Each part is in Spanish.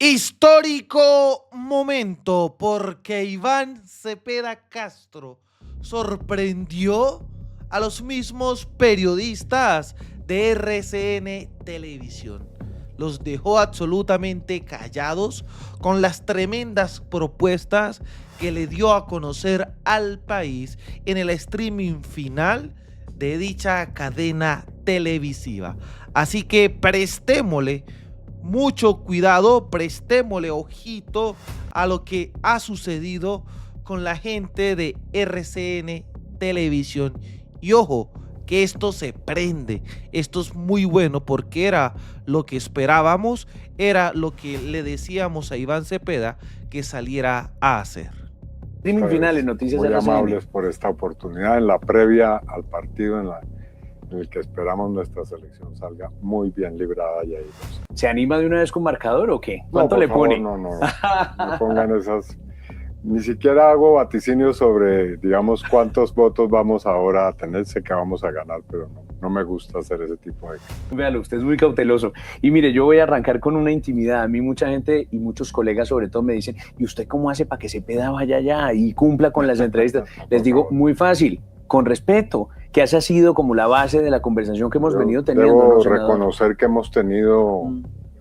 Histórico momento porque Iván Cepeda Castro sorprendió a los mismos periodistas de RCN Televisión. Los dejó absolutamente callados con las tremendas propuestas que le dio a conocer al país en el streaming final de dicha cadena televisiva. Así que prestémosle mucho cuidado, prestémosle ojito a lo que ha sucedido con la gente de RCN Televisión. Y ojo, que esto se prende, esto es muy bueno porque era lo que esperábamos, era lo que le decíamos a Iván Cepeda que saliera a hacer. Streaming final en Noticias muy RCN. amables por esta oportunidad en la previa al partido en el que esperamos nuestra selección salga muy bien librada y ahí. ¿Se anima de una vez con marcador o qué? ¿Cuánto le pone? No pongan esas. Ni siquiera hago vaticinios sobre, digamos, cuántos votos vamos ahora a tener. Sé que vamos a ganar, pero no me gusta hacer ese tipo de cosas. Véalo, usted es muy cauteloso. Y mire, yo voy a arrancar con una intimidad. A mí mucha gente y muchos colegas sobre todo me dicen, ¿y usted cómo hace para que Cepeda vaya allá y cumpla con las entrevistas? Les digo, muy fácil, con respeto, que esa ha sido como la base de la conversación que hemos venido teniendo. Debo reconocer que hemos tenido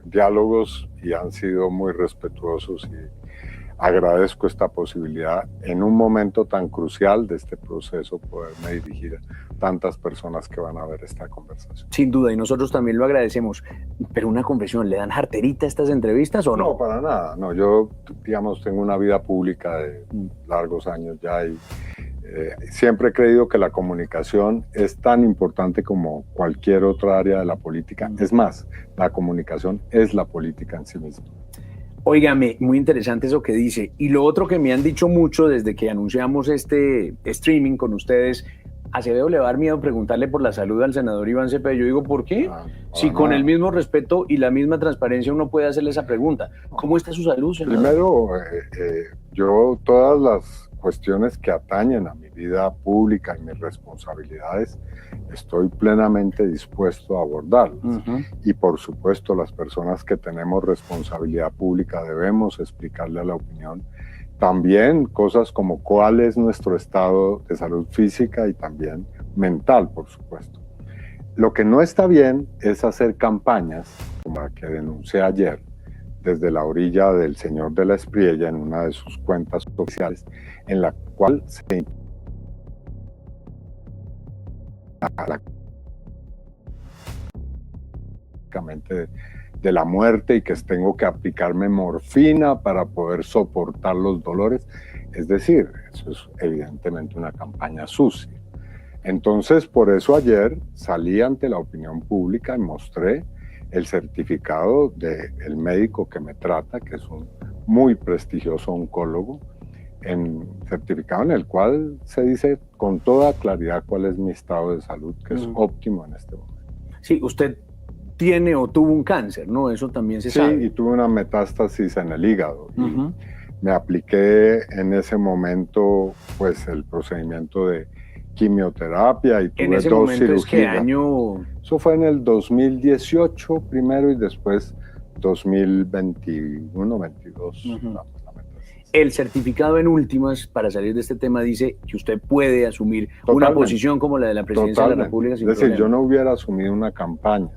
diálogos y han sido muy respetuosos y agradezco esta posibilidad en un momento tan crucial de este proceso, poderme dirigir a tantas personas que van a ver esta conversación. Sin duda, y nosotros también lo agradecemos. Pero una confesión, ¿le dan jarterita a estas entrevistas o no? No, para nada. No, yo, digamos, tengo una vida pública de largos años ya y siempre he creído que la comunicación es tan importante como cualquier otra área de la política. Es más, la comunicación es la política en sí misma. Óigame, muy interesante eso que dice. Y lo otro que me han dicho mucho desde que anunciamos este streaming con ustedes, a Acevedo le va a dar miedo preguntarle por la salud al senador Iván Cepeda. Yo digo, ¿por qué? Si con el mismo respeto y la misma transparencia uno puede hacerle esa pregunta. ¿Cómo está su salud, senador? Primero, yo todas las cuestiones que atañen a mi vida pública y mis responsabilidades, estoy plenamente dispuesto a abordarlas. Y por supuesto, las personas que tenemos responsabilidad pública debemos explicarle a la opinión también cosas como cuál es nuestro estado de salud física y también mental, por supuesto. Lo que no está bien es hacer campañas, como la que denuncié ayer, desde la orilla del señor de la Espriella en una de sus cuentas oficiales, en la cual se de la muerte y que tengo que aplicarme morfina para poder soportar los dolores. Es decir, eso es evidentemente una campaña sucia. Entonces, por eso ayer salí ante la opinión pública y mostré el certificado del médico que me trata, que es un muy prestigioso oncólogo, certificado en el cual se dice con toda claridad cuál es mi estado de salud, que es óptimo en este momento. Sí, usted tiene o tuvo un cáncer, ¿no? Eso también se sabe. Sí, y tuve una metástasis en el hígado. Y me apliqué en ese momento, pues, el procedimiento de quimioterapia y tuve dos cirugías. ¿Qué año? Eso fue en el 2018 primero y después 2021, 22. El certificado en últimas, para salir de este tema, dice que usted puede asumir una posición como la de la presidencia de la República sin problema. Es decir, yo no hubiera asumido una campaña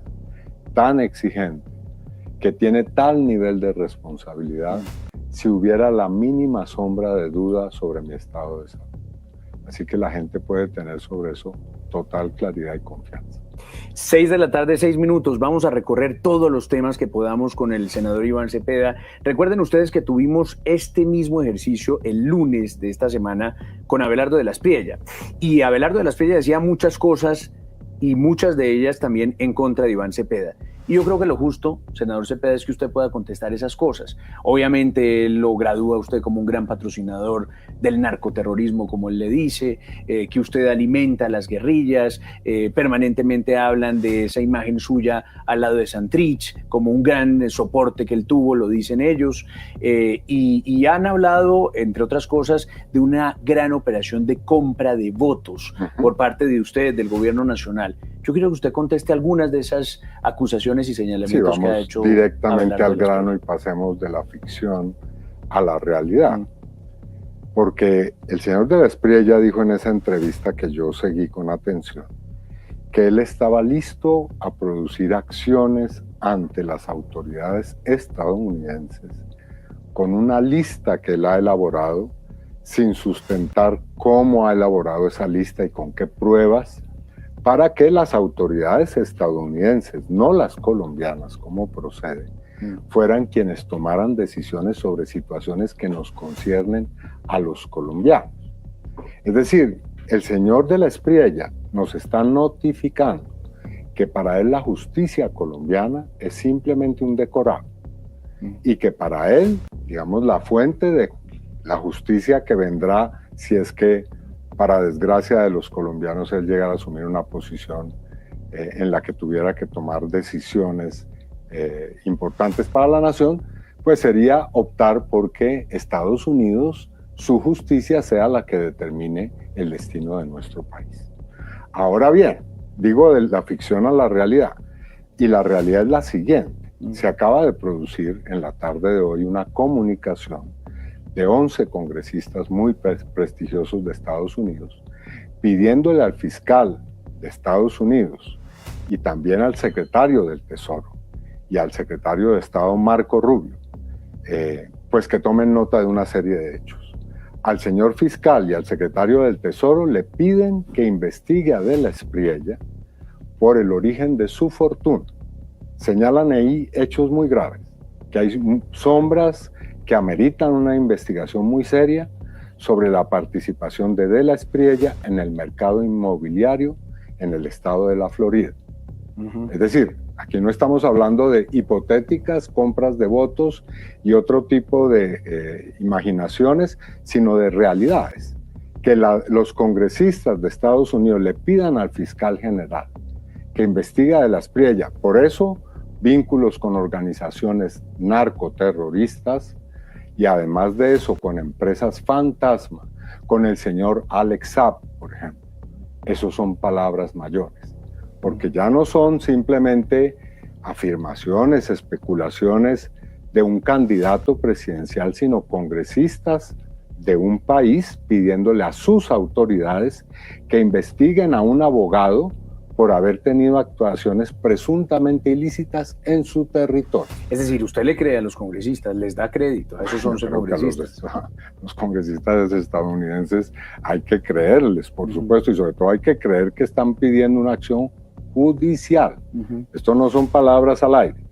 tan exigente, que tiene tal nivel de responsabilidad, si hubiera la mínima sombra de duda sobre mi estado de salud. Así que la gente puede tener sobre eso total claridad y confianza. 6 de la tarde, 6 minutos. Vamos a recorrer todos los temas que podamos con el senador Iván Cepeda. Recuerden ustedes que tuvimos este mismo ejercicio el lunes de esta semana con Abelardo de la Espriella. Y Abelardo de la Espriella decía muchas cosas y muchas de ellas también en contra de Iván Cepeda. Y yo creo que lo justo, senador Cepeda, es que usted pueda contestar esas cosas. Obviamente él lo gradúa usted como un gran patrocinador del narcoterrorismo, como él le dice, que usted alimenta a las guerrillas, permanentemente hablan de esa imagen suya al lado de Santrich, como un gran soporte que él tuvo, lo dicen ellos, y han hablado, entre otras cosas, de una gran operación de compra de votos por parte de ustedes, del gobierno nacional. Yo quiero que usted conteste algunas de esas acusaciones y señalamientos que ha hecho. Directamente al grano y pasemos de la ficción a la realidad. Porque el señor de la Espriella dijo en esa entrevista que yo seguí con atención que él estaba listo a producir acciones ante las autoridades estadounidenses con una lista que él ha elaborado sin sustentar cómo ha elaborado esa lista y con qué pruebas, para que las autoridades estadounidenses, no las colombianas, como procede, fueran quienes tomaran decisiones sobre situaciones que nos conciernen a los colombianos. Es decir, el señor de la Espriella nos está notificando que para él la justicia colombiana es simplemente un decorado y que para él, digamos, la fuente de la justicia que vendrá si es que, para desgracia de los colombianos, él llegara a asumir una posición en la que tuviera que tomar decisiones importantes para la nación, pues sería optar por que Estados Unidos, su justicia, sea la que determine el destino de nuestro país. Ahora bien, digo de la ficción a la realidad, y la realidad es la siguiente. Se acaba de producir en la tarde de hoy una comunicación de 11 congresistas muy prestigiosos de Estados Unidos, pidiéndole al fiscal de Estados Unidos y también al secretario del Tesoro y al secretario de Estado Marco Rubio, pues que tomen nota de una serie de hechos. Al señor fiscal y al secretario del Tesoro le piden que investigue a De la Espriella por el origen de su fortuna. Señalan ahí hechos muy graves, que hay sombras que ameritan una investigación muy seria sobre la participación de la Espriella en el mercado inmobiliario en el estado de la Florida. Es decir, aquí no estamos hablando de hipotéticas compras de votos y otro tipo de imaginaciones, sino de realidades. Que los congresistas de Estados Unidos le pidan al fiscal general que investigue a De la Espriella, por eso vínculos con organizaciones narcoterroristas y además de eso con empresas fantasma, con el señor Alex Saab, por ejemplo. Esos son palabras mayores, porque ya no son simplemente afirmaciones, especulaciones de un candidato presidencial, sino congresistas de un país pidiéndole a sus autoridades que investiguen a un abogado por haber tenido actuaciones presuntamente ilícitas en su territorio. Es decir, usted le cree a los congresistas, les da crédito a esos 11 congresistas. Los congresistas estadounidenses hay que creerles, por supuesto, y sobre todo hay que creer que están pidiendo una acción judicial. Esto no son palabras al aire.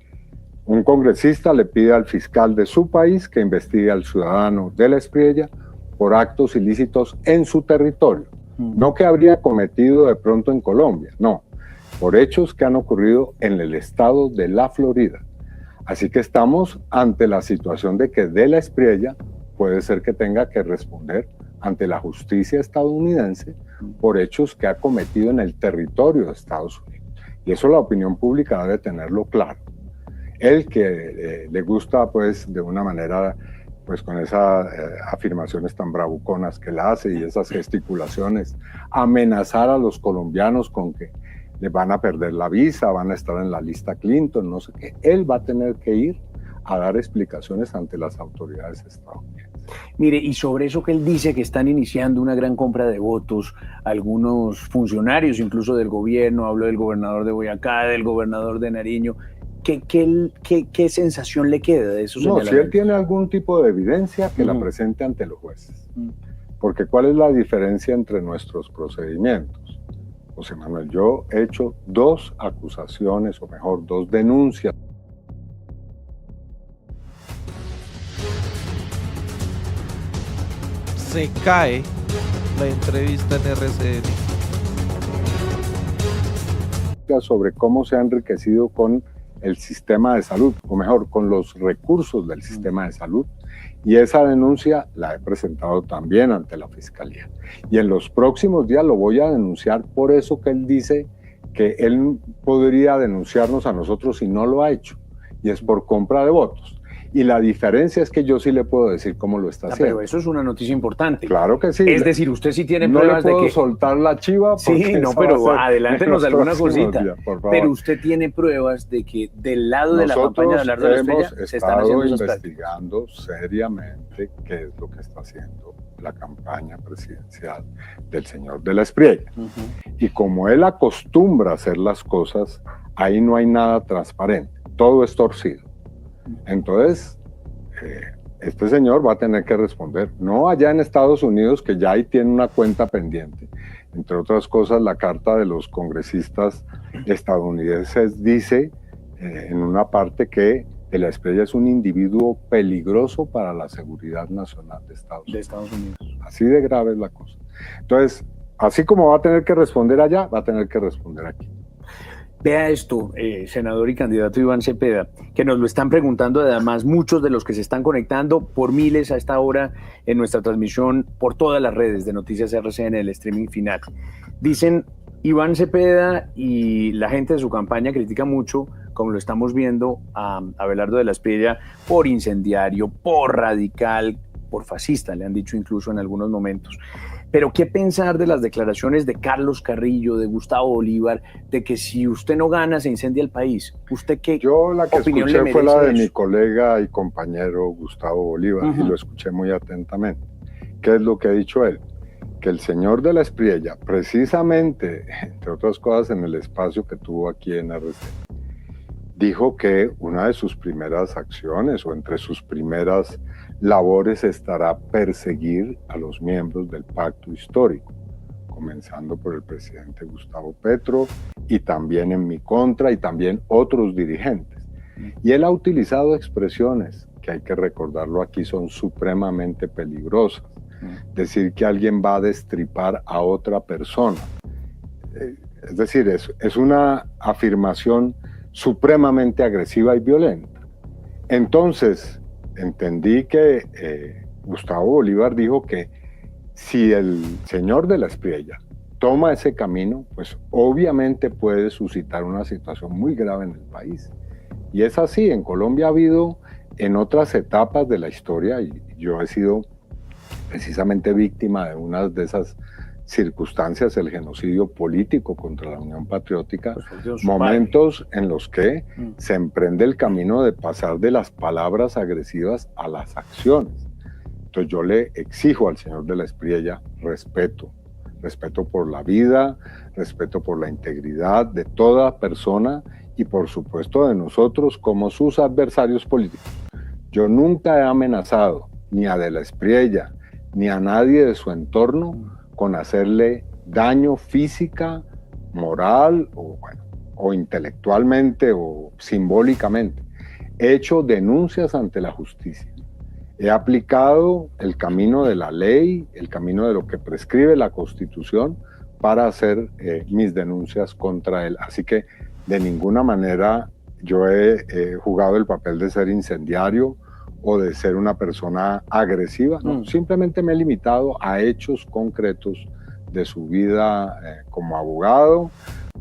Un congresista le pide al fiscal de su país que investigue al ciudadano De la Espriella por actos ilícitos en su territorio. No que habría cometido de pronto en Colombia, no, por hechos que han ocurrido en el estado de la Florida. Así que estamos ante la situación de que De la Espriella puede ser que tenga que responder ante la justicia estadounidense por hechos que ha cometido en el territorio de Estados Unidos. Y eso la opinión pública debe tenerlo claro. Él que le gusta, pues, de una manera, pues con esas afirmaciones tan bravuconas que él hace y esas gesticulaciones, amenazar a los colombianos con que les van a perder la visa, van a estar en la lista Clinton, no sé qué. Él va a tener que ir a dar explicaciones ante las autoridades estadounidenses. Mire, y sobre eso que él dice que están iniciando una gran compra de votos, algunos funcionarios incluso del gobierno, habló del gobernador de Boyacá, del gobernador de Nariño, ¿Qué sensación le queda de eso? No, si él tiene algún tipo de evidencia, que la presente ante los jueces. Porque ¿cuál es la diferencia entre nuestros procedimientos? José Manuel, yo he hecho 2 acusaciones, o mejor, 2 denuncias. Se cae la entrevista en RCN. Sobre cómo se ha enriquecido con el sistema de salud, o mejor, con los recursos del sistema de salud. Y esa denuncia la he presentado también ante la Fiscalía. Y en los próximos días lo voy a denunciar por eso que él dice que él podría denunciarnos a nosotros y no lo ha hecho. Y es por compra de votos. Y la diferencia es que yo sí le puedo decir cómo lo está haciendo. Pero eso es una noticia importante. Claro que sí. Es decir, usted sí tiene no pruebas le puedo de que... soltar la chiva. Sí, no, pero adelántenos alguna cosita. Días, por favor. Pero usted tiene pruebas de que del lado de la campaña de Abelardo de la Espriella se están haciendo esas prácticas. Investigando seriamente qué es lo que está haciendo la campaña presidencial del señor de la Espriella. Y como él acostumbra a hacer las cosas, ahí no hay nada transparente, todo es torcido. Entonces, este señor va a tener que responder, no allá en Estados Unidos, que ya ahí tiene una cuenta pendiente. Entre otras cosas, la carta de los congresistas estadounidenses dice en una parte que de la Espriella es un individuo peligroso para la seguridad nacional de Estados Unidos. Así de grave es la cosa. Entonces, así como va a tener que responder allá, va a tener que responder aquí. Vea esto, senador y candidato Iván Cepeda, que nos lo están preguntando además muchos de los que se están conectando por miles a esta hora en nuestra transmisión por todas las redes de Noticias RCN, el streaming final. Dicen, Iván Cepeda y la gente de su campaña critica mucho, como lo estamos viendo, a Abelardo de la Espriella por incendiario, por radical, por fascista, le han dicho incluso en algunos momentos. Pero ¿qué pensar de las declaraciones de Carlos Carrillo, de Gustavo Bolívar, de que si usted no gana se incendia el país? ¿Usted qué Yo la que opinión escuché le fue la de eso? mi colega y compañero Gustavo Bolívar, y lo escuché muy atentamente. ¿Qué es lo que ha dicho él? Que el señor de la Espriella, precisamente, entre otras cosas en el espacio que tuvo aquí en RCN, dijo que una de sus primeras acciones o entre sus primeras labores estará perseguir a los miembros del pacto histórico, comenzando por el presidente Gustavo Petro y también en mi contra y también otros dirigentes. Y él ha utilizado expresiones que hay que recordarlo aquí son supremamente peligrosas. Decir que alguien va a destripar a otra persona. Es decir, es una afirmación supremamente agresiva y violenta. Entonces, entendí que Gustavo Bolívar dijo que si el señor de la Espriella toma ese camino, pues obviamente puede suscitar una situación muy grave en el país. Y es así, en Colombia ha habido en otras etapas de la historia, y yo he sido precisamente víctima de una de esas circunstancias, el genocidio político contra la Unión Patriótica, pues momentos en los que se emprende el camino de pasar de las palabras agresivas a las acciones. Entonces yo le exijo al señor de la Espriella respeto por la vida, respeto por la integridad de toda persona y por supuesto de nosotros como sus adversarios políticos. Yo nunca he amenazado ni a de la Espriella ni a nadie de su entorno con hacerle daño física, moral o intelectualmente o simbólicamente. He hecho denuncias ante la justicia. He aplicado el camino de la ley, el camino de lo que prescribe la Constitución para hacer mis denuncias contra él. Así que de ninguna manera yo he jugado el papel de ser incendiario o de ser una persona agresiva. No, simplemente me he limitado a hechos concretos de su vida como abogado,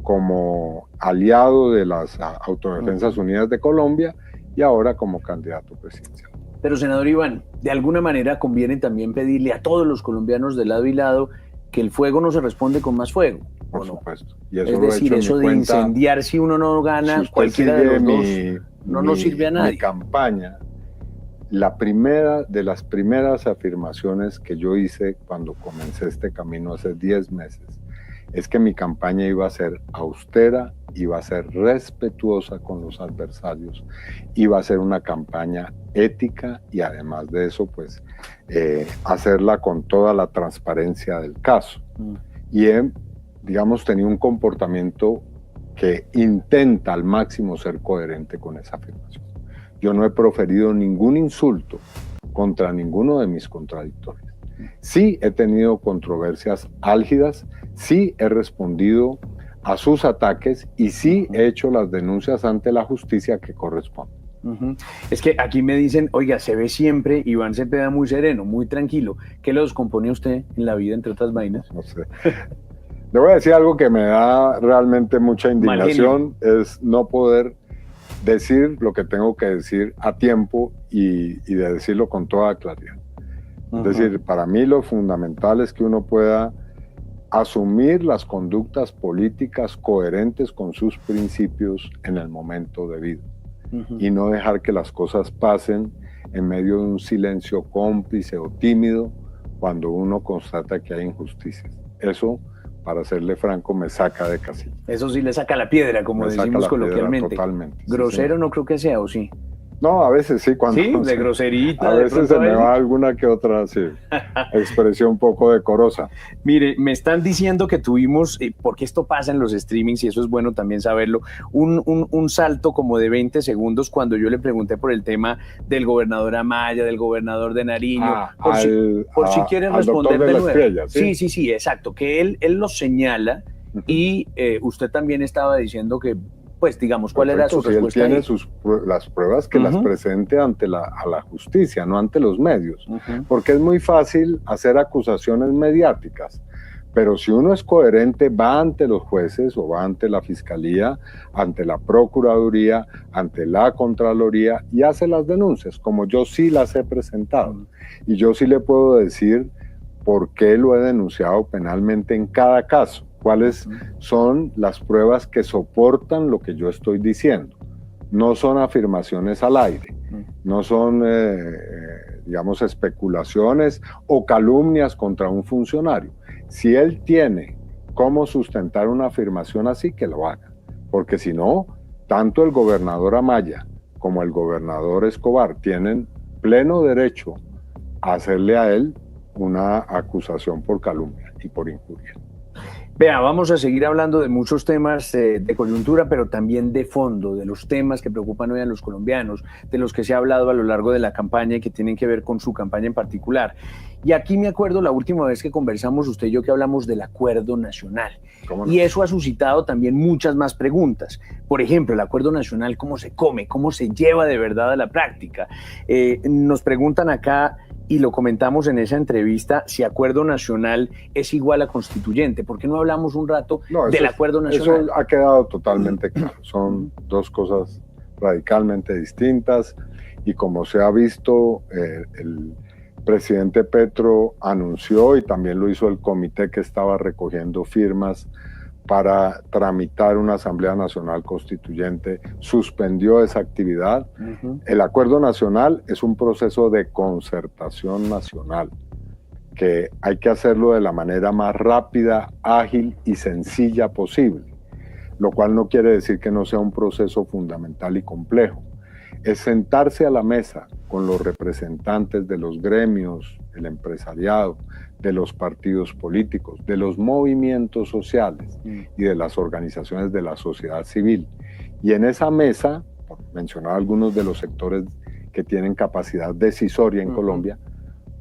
como aliado de las Autodefensas Unidas de Colombia y ahora como candidato presidencial. Pero, senador Iván, de alguna manera conviene también pedirle a todos los colombianos de lado y lado que el fuego no se responde con más fuego. Por supuesto. Y eso es decir, eso de incendiar si uno no gana, si cualquiera de los dos, no nos sirve a nadie. Mi campaña, la primera de las primeras afirmaciones que yo hice cuando comencé este camino hace 10 meses, es que mi campaña iba a ser austera, iba a ser respetuosa con los adversarios, iba a ser una campaña ética y además de eso, pues, hacerla con toda la transparencia del caso. Y he, digamos, tenido un comportamiento que intenta al máximo ser coherente con esa afirmación. Yo no he proferido ningún insulto contra ninguno de mis contradictores. Sí he tenido controversias álgidas, sí he respondido a sus ataques y sí he hecho las denuncias ante la justicia que corresponden. Es que aquí me dicen, oiga, se ve siempre Iván Cepeda muy sereno, muy tranquilo. ¿Qué lo descompone a usted en la vida, entre otras vainas? No sé. Le voy a decir algo que me da realmente mucha indignación, es no poder decir lo que tengo que decir a tiempo y de decirlo con toda claridad. Es decir, para mí lo fundamental es que uno pueda asumir las conductas políticas coherentes con sus principios en el momento debido y no dejar que las cosas pasen en medio de un silencio cómplice o tímido cuando uno constata que hay injusticias. Eso, para serle franco, me saca de casilla. Eso sí le saca la piedra, como decimos coloquialmente. Totalmente. Grosero, sí, no creo que sea, ¿o sí? No, a veces sí. Cuando, sí, de groserita. A veces se me va alguna que otra sí, expresión un poco decorosa. Mire, me están diciendo que tuvimos, porque esto pasa en los streamings y eso es bueno también saberlo, un salto como de 20 segundos cuando yo le pregunté por el tema del gobernador Amaya, del gobernador de Nariño, por si quiere responder de nuevo. Estrella, ¿sí? Sí, exacto, que él lo señala y usted también estaba diciendo que, pues digamos, ¿cuál era su respuesta? Él tiene las pruebas que las presente a la justicia, no ante los medios, porque es muy fácil hacer acusaciones mediáticas, pero si uno es coherente, va ante los jueces o va ante la Fiscalía, ante la Procuraduría, ante la Contraloría y hace las denuncias, como yo sí las he presentado. Y yo sí le puedo decir por qué lo he denunciado penalmente en cada caso. ¿Cuáles son las pruebas que soportan lo que yo estoy diciendo? No son afirmaciones al aire, no son, digamos, especulaciones o calumnias contra un funcionario. Si él tiene cómo sustentar una afirmación así, que lo haga. Porque si no, tanto el gobernador Amaya como el gobernador Escobar tienen pleno derecho a hacerle a él una acusación por calumnia y por injuria. Vea, vamos a seguir hablando de muchos temas de coyuntura, pero también de fondo, de los temas que preocupan hoy a los colombianos, de los que se ha hablado a lo largo de la campaña y que tienen que ver con su campaña en particular. Y aquí me acuerdo la última vez que conversamos usted y yo que hablamos del Acuerdo Nacional. ¿Cómo no? Y eso ha suscitado también muchas más preguntas. Por ejemplo, el Acuerdo Nacional, ¿cómo se come? ¿Cómo se lleva de verdad a la práctica? Nos preguntan acá, y lo comentamos en esa entrevista, si Acuerdo Nacional es igual a Constituyente. ¿Por qué no hablamos un rato del Acuerdo Nacional? Eso ha quedado totalmente claro. Son dos cosas radicalmente distintas y como se ha visto, el presidente Petro anunció y también lo hizo el comité que estaba recogiendo firmas para tramitar una Asamblea Nacional Constituyente, suspendió esa actividad. El Acuerdo Nacional es un proceso de concertación nacional, que hay que hacerlo de la manera más rápida, ágil y sencilla posible, lo cual no quiere decir que no sea un proceso fundamental y complejo. Es sentarse a la mesa con los representantes de los gremios, el empresariado, de los partidos políticos, de los movimientos sociales y de las organizaciones de la sociedad civil. Y en esa mesa, por mencionar algunos de los sectores que tienen capacidad decisoria en Colombia,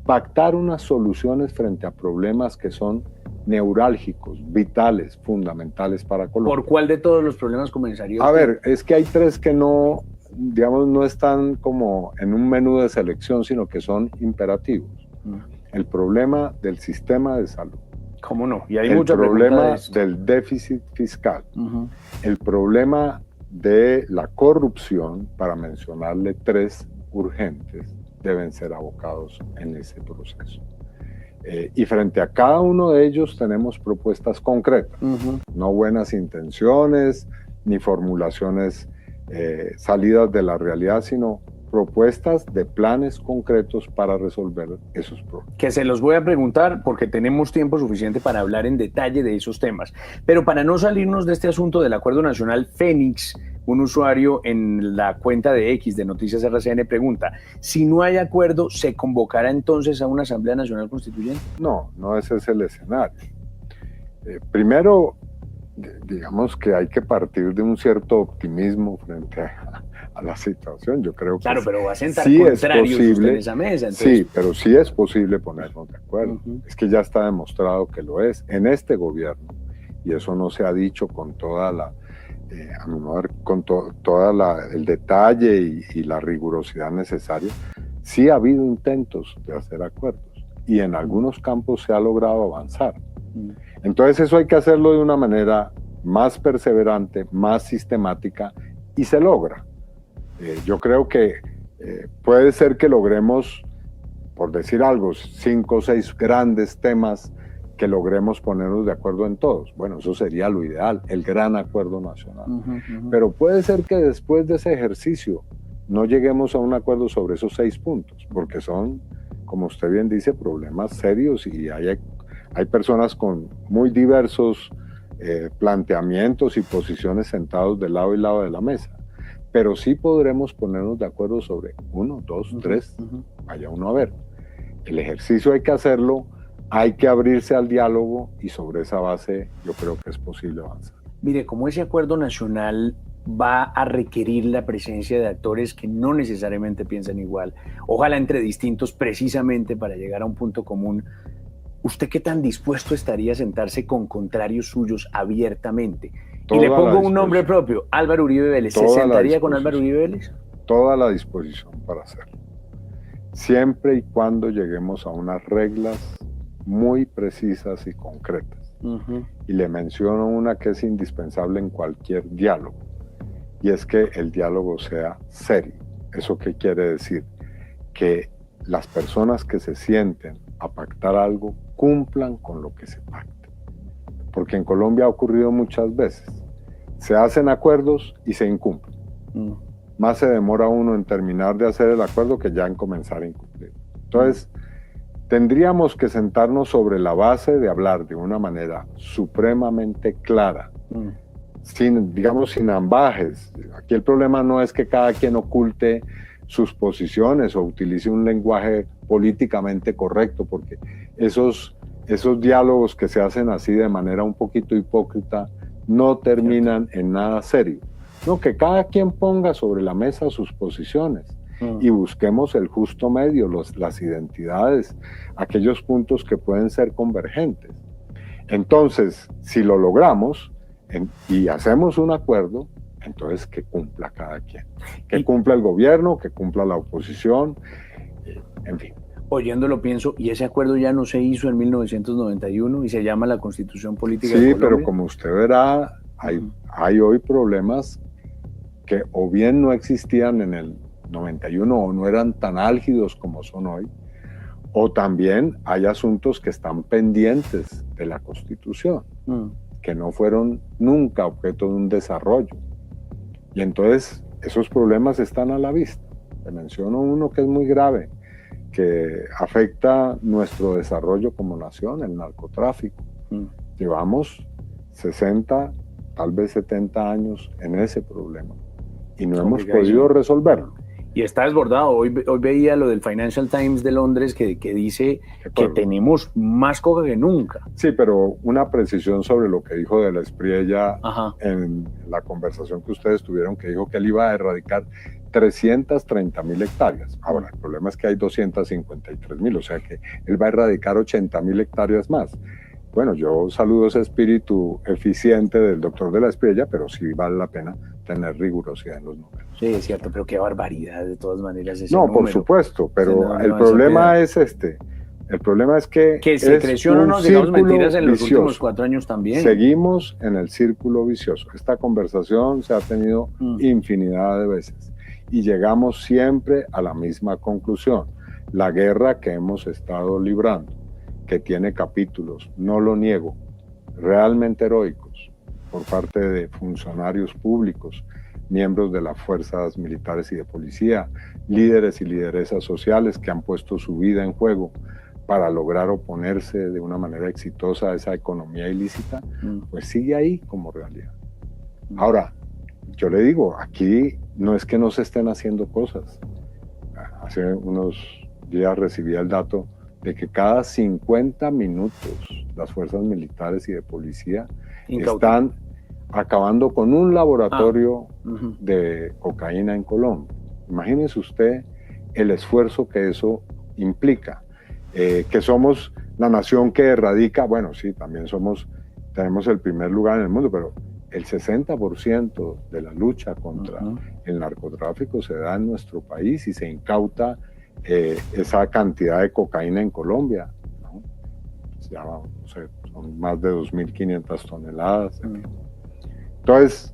pactar unas soluciones frente a problemas que son neurálgicos, vitales, fundamentales para Colombia. ¿Por cuál de todos los problemas comenzaría? A ver, es que hay tres que no, digamos, no están como en un menú de selección, sino que son imperativos. El problema del sistema de salud. ¿Cómo no? Y hay el problema de del déficit fiscal. El problema de la corrupción, para mencionarle tres urgentes, deben ser abocados en ese proceso. Y frente a cada uno de ellos tenemos propuestas concretas, no buenas intenciones, ni formulaciones salidas de la realidad, sino propuestas de planes concretos para resolver esos problemas. Que se los voy a preguntar porque tenemos tiempo suficiente para hablar en detalle de esos temas. Pero para no salirnos de este asunto del Acuerdo Nacional, Fénix, un usuario en la cuenta de X de Noticias RCN, pregunta, si no hay acuerdo, ¿se convocará entonces a una Asamblea Nacional Constituyente? No, no ese es el escenario. Primero, digamos que hay que partir de un cierto optimismo frente a la situación. Yo creo que claro, pero va a sentar sí contrarios usted en esa mesa. Entonces... Sí, pero sí es posible ponernos de acuerdo. Es que ya está demostrado que lo es. En este gobierno, y eso no se ha dicho con toda la, con el detalle y la rigurosidad necesaria, sí ha habido intentos de hacer acuerdos y en algunos campos se ha logrado avanzar. Entonces eso hay que hacerlo de una manera más perseverante, más sistemática y se logra. Yo creo que puede ser que logremos, por decir algo, 5 o 6 grandes temas que logremos ponernos de acuerdo en todos. Bueno, eso sería lo ideal, el gran acuerdo nacional. Pero puede ser que después de ese ejercicio no lleguemos a un acuerdo sobre esos 6 puntos, porque son, como usted bien dice, problemas serios y hay personas con muy diversos planteamientos y posiciones sentados de lado y lado de la mesa. Pero sí podremos ponernos de acuerdo sobre 1, 2, 3, vaya uno a ver. El ejercicio hay que hacerlo, hay que abrirse al diálogo y sobre esa base yo creo que es posible avanzar. Mire, como ese acuerdo nacional va a requerir la presencia de actores que no necesariamente piensan igual, ojalá entre distintos precisamente para llegar a un punto común, ¿usted qué tan dispuesto estaría a sentarse con contrarios suyos abiertamente? Y le pongo un nombre propio, Álvaro Uribe Vélez. ¿Se sentaría con Álvaro Uribe Vélez? Toda la disposición para hacerlo. Siempre y cuando lleguemos a unas reglas muy precisas y concretas. Y le menciono una que es indispensable en cualquier diálogo, y es que el diálogo sea serio. ¿Eso qué quiere decir? Que las personas que se sienten a pactar algo cumplan con lo que se pacte. Porque en Colombia ha ocurrido muchas veces. Se hacen acuerdos y se incumplen. Más se demora uno en terminar de hacer el acuerdo que ya en comenzar a incumplir. Entonces, tendríamos que sentarnos sobre la base de hablar de una manera supremamente clara, sin ambajes. Aquí el problema no es que cada quien oculte sus posiciones o utilice un lenguaje políticamente correcto, porque esos diálogos que se hacen así de manera un poquito hipócrita no terminan en nada serio. No, que cada quien ponga sobre la mesa sus posiciones y busquemos el justo medio, las identidades, aquellos puntos que pueden ser convergentes. Entonces, si lo logramos y hacemos un acuerdo, entonces que cumpla cada quien. Que cumpla el gobierno, que cumpla la oposición, en fin. Oyéndolo pienso, y ese acuerdo ya no se hizo en 1991 y se llama la Constitución Política de Colombia. Sí, pero como usted verá, hay hoy problemas que o bien no existían en el 91 o no eran tan álgidos como son hoy, o también hay asuntos que están pendientes de la Constitución, que no fueron nunca objeto de un desarrollo. Y entonces esos problemas están a la vista. Le menciono uno que es muy grave, que afecta nuestro desarrollo como nación, el narcotráfico. Llevamos 60, tal vez 70 años en ese problema y no hemos podido resolverlo. Y está desbordado. Hoy veía lo del Financial Times de Londres que dice que tenemos más coca que nunca. Sí, pero una precisión sobre lo que dijo de la Espriella en la conversación que ustedes tuvieron, que dijo que él iba a erradicar 330.000 hectáreas. Ahora, el problema es que hay 253.000, o sea que él va a erradicar 80.000 hectáreas más. Bueno, yo saludo ese espíritu eficiente del doctor de la Espriella, pero sí vale la pena tener rigurosidad en los números. Sí, es cierto, pero qué barbaridad de todas maneras ese No, número. por supuesto, pero el problema es este. El problema es que se creció, no nos digamos mentiras, en los últimos 4 años también. Seguimos en el círculo vicioso. Esta conversación se ha tenido infinidad de veces y llegamos siempre a la misma conclusión. La guerra que hemos estado librando, que tiene capítulos, no lo niego, realmente heroicos, por parte de funcionarios públicos, miembros de las fuerzas militares y de policía, líderes y lideresas sociales que han puesto su vida en juego para lograr oponerse de una manera exitosa a esa economía ilícita, pues sigue ahí como realidad. Ahora, yo le digo, aquí no es que no se estén haciendo cosas. Hace unos días recibí el dato de que cada 50 minutos las fuerzas militares y de policía están acabando con un laboratorio de cocaína en Colombia. Imagínese usted el esfuerzo que eso implica. Que somos la nación que erradica, bueno, sí, también tenemos el primer lugar en el mundo, pero el 60% de la lucha contra el narcotráfico se da en nuestro país y se incauta esa cantidad de cocaína en Colombia, ¿no? Ya, no sé, son más de 2.500 toneladas. Entonces,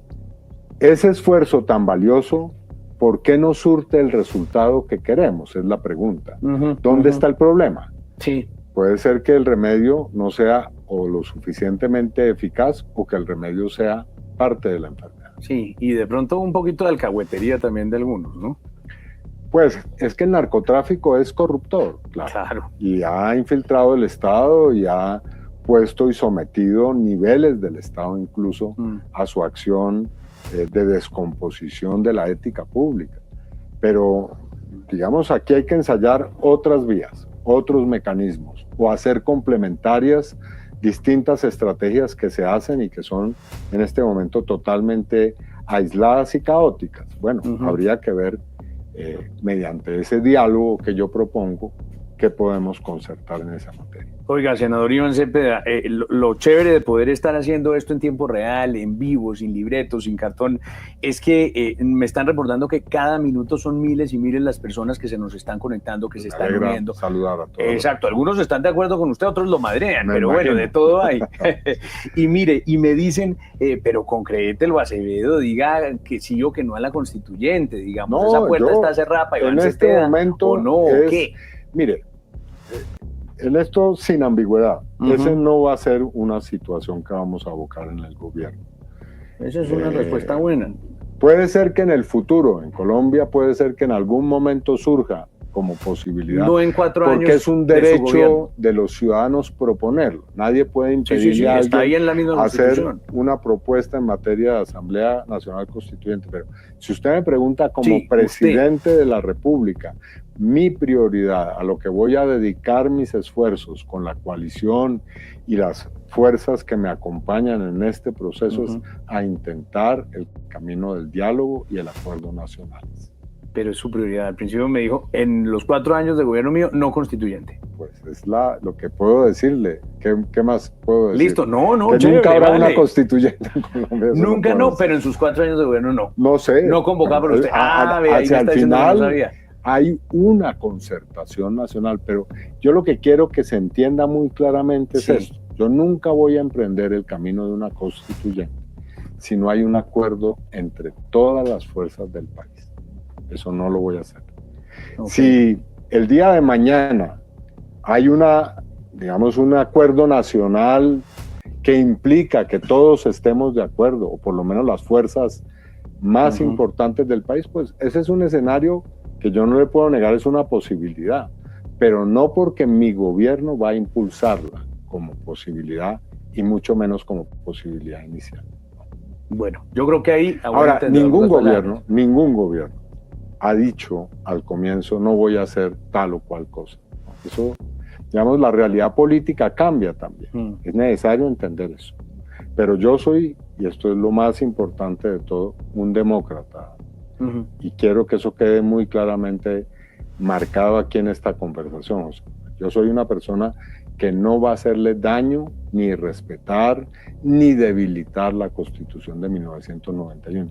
ese esfuerzo tan valioso, ¿por qué no surte el resultado que queremos? Es la pregunta. ¿Dónde está el problema? Sí. Puede ser que el remedio no sea o lo suficientemente eficaz o que el remedio sea parte de la enfermedad. Sí, y de pronto un poquito de alcahuetería también de algunos, ¿no? Pues es que el narcotráfico es corruptor, Claro. y ha infiltrado el Estado y ha puesto y sometido niveles del Estado incluso a su acción de descomposición de la ética pública. Pero, digamos, aquí hay que ensayar otras vías, otros mecanismos, o hacer complementarias distintas estrategias que se hacen y que son en este momento totalmente aisladas y caóticas. Bueno, habría que ver mediante ese diálogo que yo propongo qué podemos concertar en esa materia. Oiga, senador Iván Cepeda, lo chévere de poder estar haciendo esto en tiempo real, en vivo, sin libreto, sin cartón, es que me están reportando que cada minuto son miles y miles las personas que se nos están conectando, que se están uniendo. Saludar a todos. Exacto, algunos están de acuerdo con usted, otros lo madrean, pero bueno, de todo hay. Y mire, y me dicen, pero concrételo, Acevedo, diga que sí o que no a la constituyente, digamos, no, esa puerta está cerrada para Iván Cepeda. En este momento, ¿o no? ¿Qué? Mire, en esto sin ambigüedad, ese no va a ser una situación que vamos a abocar en el gobierno. Esa es una respuesta buena. Puede ser que en el futuro, en Colombia, puede ser que en algún momento surja como posibilidad. No en 4 años. Porque es un derecho de los ciudadanos proponerlo. Nadie puede impedirle a alguien hacer una propuesta en materia de Asamblea Nacional Constituyente. Pero si usted me pregunta como presidente de la República, mi prioridad, a lo que voy a dedicar mis esfuerzos con la coalición y las fuerzas que me acompañan en este proceso es a intentar el camino del diálogo y el acuerdo nacional. Pero es su prioridad. Al principio me dijo, en los 4 años de gobierno mío, no constituyente. Pues es lo que puedo decirle. ¿Qué más puedo decir? Listo, no, que chévere, nunca habrá una constituyente en Colombia. Nunca no, pero en sus 4 años de gobierno no. No sé. No convocado por usted. Hacia el final hay una concertación nacional, pero yo lo que quiero que se entienda muy claramente es esto. Yo nunca voy a emprender el camino de una constituyente si no hay un acuerdo entre todas las fuerzas del país. Eso no lo voy a hacer. Si el día de mañana hay un acuerdo nacional que implica que todos estemos de acuerdo, o por lo menos las fuerzas más importantes del país, pues ese es un escenario que yo no le puedo negar, es una posibilidad, pero no porque mi gobierno va a impulsarla como posibilidad y mucho menos como posibilidad inicial. Bueno, yo creo que ahí... Ahora, ningún gobierno ha dicho al comienzo no voy a hacer tal o cual cosa. Eso, digamos, la realidad política cambia también. Es necesario entender eso. Pero yo soy, y esto es lo más importante de todo, un demócrata. Y quiero que eso quede muy claramente marcado aquí en esta conversación. O sea, yo soy una persona que no va a hacerle daño, ni respetar, ni debilitar la Constitución de 1991.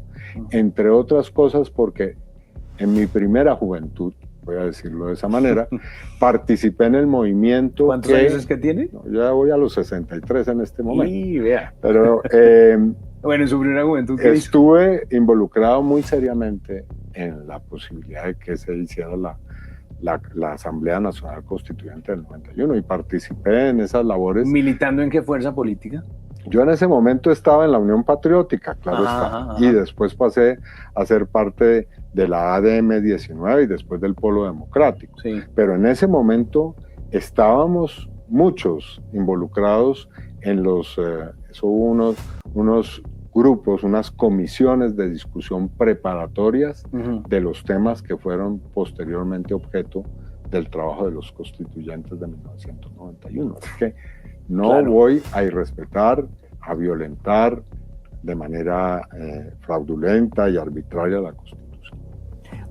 Entre otras cosas porque en mi primera juventud, voy a decirlo de esa manera, participé en el movimiento. ¿Cuántos años es que tiene? No, yo ya voy a los 63 en este momento. Sí, vea. Pero bueno, en su primera juventud, ¿qué estuve involucrado muy seriamente en la posibilidad de que se hiciera la Asamblea Nacional Constituyente del 91 y participé en esas labores. ¿Militando en qué fuerza política? Yo en ese momento estaba en la Unión Patriótica, claro está, y después pasé a ser parte de la ADM 19 y después del Polo Democrático. Sí. Pero en ese momento estábamos muchos involucrados en hubo unos grupos, unas comisiones de discusión preparatorias de los temas que fueron posteriormente objeto del trabajo de los constituyentes de 1991. Así que no voy a irrespetar, a violentar de manera fraudulenta y arbitraria la Constitución.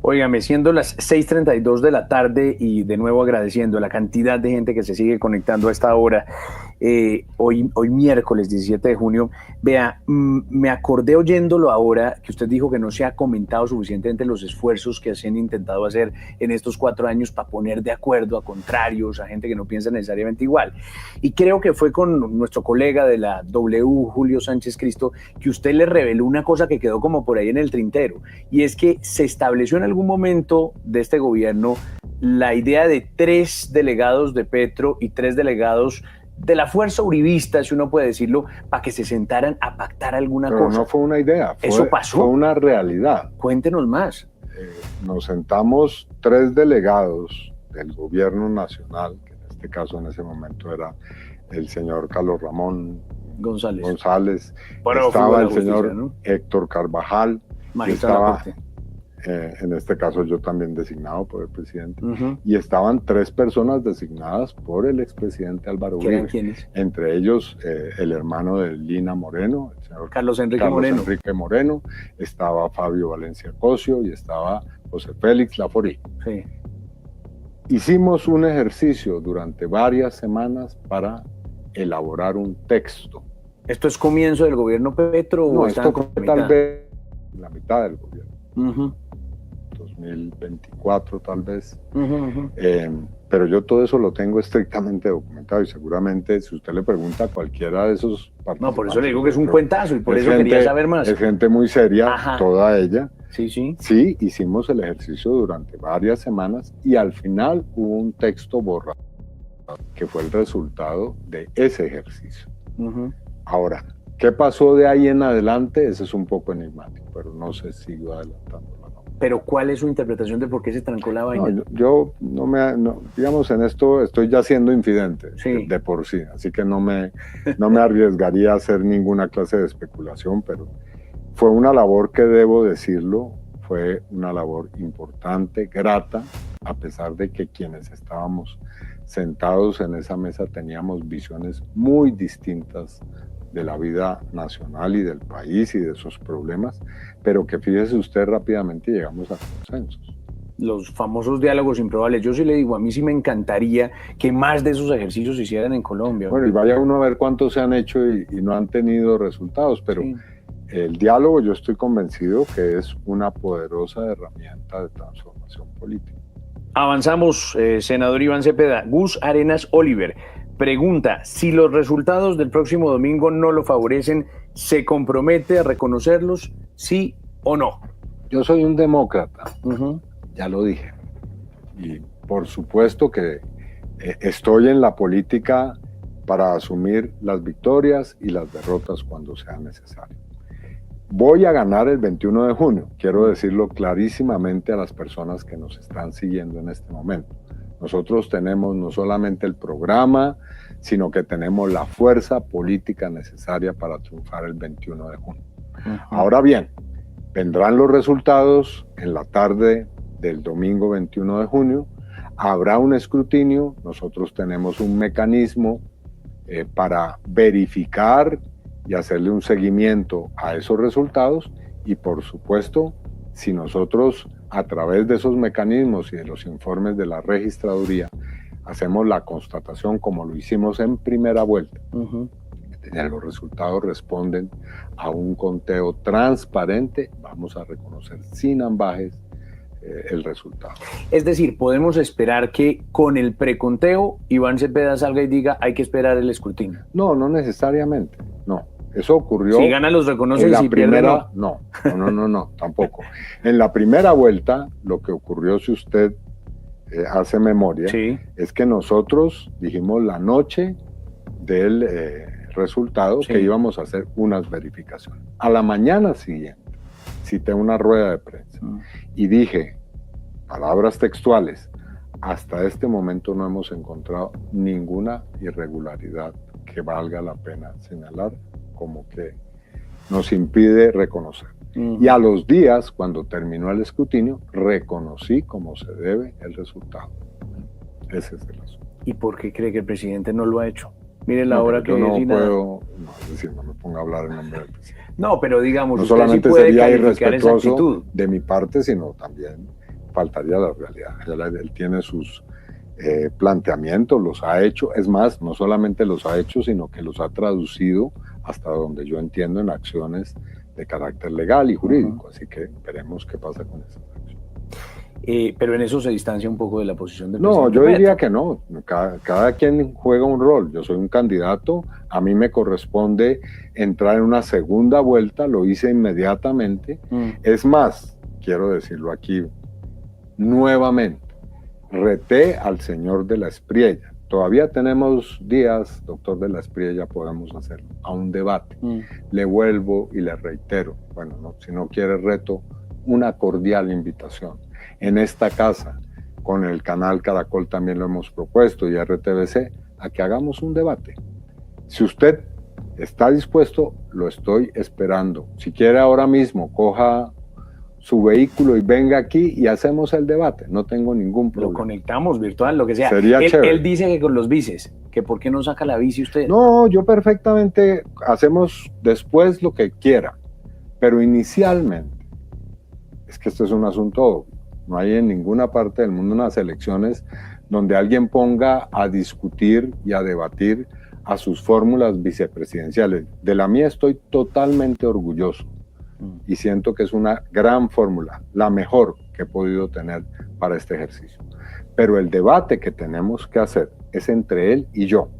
Óigame, siendo las 6:32 de la tarde y de nuevo agradeciendo la cantidad de gente que se sigue conectando a esta hora, hoy miércoles 17 de junio, vea, me acordé oyéndolo ahora que usted dijo que no se ha comentado suficientemente los esfuerzos que se han intentado hacer en estos 4 años para poner de acuerdo a contrarios, a gente que no piensa necesariamente igual. Y creo que fue con nuestro colega de la W, Julio Sánchez Cristo, que usted le reveló una cosa que quedó como por ahí en el tintero, y es que se estableció en algún momento de este gobierno la idea de 3 delegados de Petro y 3 delegados de la fuerza uribista, si uno puede decirlo, para que se sentaran a pactar alguna Pero cosa. no fue una idea, Eso pasó. Fue una realidad. Cuéntenos más. Nos sentamos 3 delegados del gobierno nacional, que en este caso en ese momento era el señor Carlos Ramón González, estaba el señor, ¿no?, Héctor Carvajal, magistrado de la Corte. En este caso yo también designado por el presidente, y estaban 3 personas designadas por el expresidente Álvaro Uribe. ¿Quiénes? Entre ellos el hermano de Lina Moreno, el señor Carlos Enrique Moreno, estaba Fabio Valencia Cosio y estaba José Félix Laforí. Sí. Hicimos un ejercicio durante varias semanas para elaborar un texto. ¿Esto es comienzo del gobierno Petro? No, o esto fue tal vez la mitad del gobierno. 2024 tal vez. Pero yo todo eso lo tengo estrictamente documentado y seguramente si usted le pregunta a cualquiera de esos participantes... No, por eso le digo que es un cuentazo y por eso quería saber más. Es gente muy seria, toda ella. Sí, sí. Sí, hicimos el ejercicio durante varias semanas y al final hubo un texto borrado que fue el resultado de ese ejercicio. Ahora, ¿qué pasó de ahí en adelante? Ese es un poco enigmático, pero no sé si sigo adelantando. Pero ¿cuál es su interpretación de por qué se trancó la vaina? No, yo digamos, en esto estoy ya siendo infidente, sí, de por sí, así que no me arriesgaría a hacer ninguna clase de especulación, pero fue una labor que, debo decirlo, fue una labor importante, grata, a pesar de que quienes estábamos sentados en esa mesa teníamos visiones muy distintas de la vida nacional y del país y de sus problemas, pero que fíjese usted, rápidamente llegamos a consensos. Los famosos diálogos improbables. Yo sí le digo, a mí sí me encantaría que más de esos ejercicios se hicieran en Colombia. Bueno, y vaya uno a ver cuántos se han hecho y no han tenido resultados, pero sí, el diálogo, yo estoy convencido que es una poderosa herramienta de transformación política. Avanzamos, senador Iván Cepeda. Gus Arenas Oliver pregunta, si los resultados del próximo domingo no lo favorecen, ¿se compromete a reconocerlos, sí o no? Yo soy un demócrata, ya lo dije, y por supuesto que estoy en la política para asumir las victorias y las derrotas cuando sea necesario. Voy a ganar el 21 de junio, quiero decirlo clarísimamente a las personas que nos están siguiendo en este momento. Nosotros tenemos no solamente el programa, sino que tenemos la fuerza política necesaria para triunfar el 21 de junio. Ahora bien, vendrán los resultados en la tarde del domingo 21 de junio, habrá un escrutinio, nosotros tenemos un mecanismo para verificar y hacerle un seguimiento a esos resultados y, por supuesto, si nosotros a través de esos mecanismos y de los informes de la registraduría hacemos la constatación como lo hicimos en primera vuelta, los resultados responden a un conteo transparente, vamos a reconocer sin ambajes el resultado. Es decir, podemos esperar que con el preconteo Iván Cepeda salga y diga hay que esperar el escrutinio. No, no necesariamente, no. Eso ocurrió. Si gana los reconoce y si pierde no. No, tampoco. En la primera vuelta, lo que ocurrió, si usted hace memoria, sí, es que nosotros dijimos la noche del resultado, sí, que íbamos a hacer unas verificaciones. A la mañana siguiente, cité una rueda de prensa y dije, palabras textuales, hasta este momento no hemos encontrado ninguna irregularidad que valga la pena señalar como que nos impide reconocer. Y a los días, cuando terminó el escrutinio, reconocí como se debe el resultado. Ese es el asunto. ¿Y por qué cree que el presidente no lo ha hecho? Mire la hora que no puedo, es decir, no me ponga a hablar en nombre del presidente. No, pero digamos, no usted solamente sí puede sería calificar esa irrespetuoso actitud de mi parte, sino también faltaría la realidad. Él tiene sus planteamientos, los ha hecho, es más, no solamente los ha hecho, sino que los ha traducido hasta donde yo entiendo en acciones de carácter legal y jurídico, así que veremos qué pasa con esas acciones. Pero en eso se distancia un poco de la posición del No, presidente yo diría Petro. que no, cada quien juega un rol, yo soy un candidato, a mí me corresponde entrar en una segunda vuelta, lo hice inmediatamente, es más, quiero decirlo aquí nuevamente, reté al señor de la Espriella. Todavía tenemos días, doctor de la Espriella, podemos hacerlo, a un debate. Le vuelvo y le reitero, bueno, no, si no quiere reto, una cordial invitación. En esta casa, con el canal Caracol también lo hemos propuesto y RTBC, a que hagamos un debate. Si usted está dispuesto, lo estoy esperando. Si quiere ahora mismo, coja su vehículo y venga aquí y hacemos el debate. No tengo ningún problema. Lo conectamos virtual, lo que sea. Sería chévere. Él dice que con los bicis, que por qué no saca la bici usted. No, yo perfectamente, hacemos después lo que quiera, pero inicialmente, es que esto es un asunto obvio. No hay en ninguna parte del mundo unas elecciones donde alguien ponga a discutir y a debatir a sus fórmulas vicepresidenciales. De la mía estoy totalmente orgulloso. Y siento que es una gran fórmula, la mejor que he podido tener para este ejercicio. Pero el debate que tenemos que hacer es entre él y yo.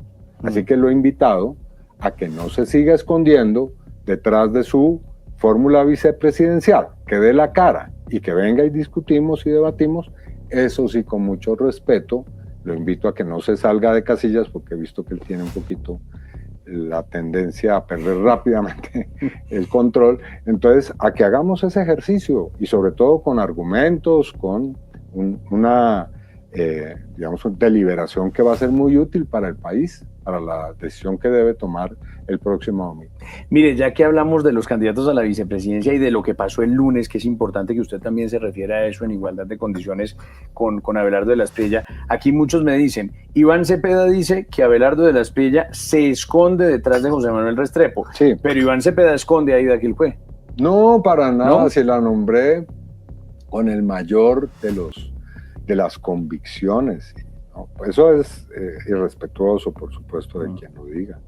Así que lo he invitado a que no se siga escondiendo detrás de su fórmula vicepresidencial, que dé la cara y que venga y discutimos y debatimos. Eso sí, con mucho respeto, lo invito a que no se salga de casillas porque he visto que él tiene un poquito la tendencia a perder rápidamente el control. Entonces, a que hagamos ese ejercicio y sobre todo con argumentos, con una deliberación que va a ser muy útil para el país, para la decisión que debe tomar el próximo domingo. Mire, ya que hablamos de los candidatos a la vicepresidencia y de lo que pasó el lunes, que es importante que usted también se refiera a eso en igualdad de condiciones con Abelardo de la Espriella, aquí muchos me dicen, Iván Cepeda dice que Abelardo de la Espriella se esconde detrás de José Manuel Restrepo, sí, pero Iván Cepeda esconde a Aida Quilpué. No, para nada, ¿No? Si la nombré con el mayor de las convicciones. ¿No? Eso es irrespetuoso, por supuesto, de quien lo diga.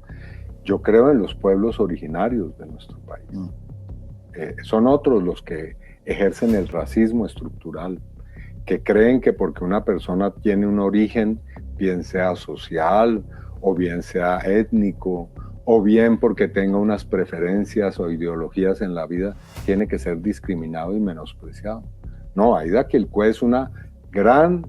Yo creo en los pueblos originarios de nuestro país. Son otros los que ejercen el racismo estructural, que creen que porque una persona tiene un origen, bien sea social o bien sea étnico, o bien porque tenga unas preferencias o ideologías en la vida, tiene que ser discriminado y menospreciado. No, Aida Quilpué es una gran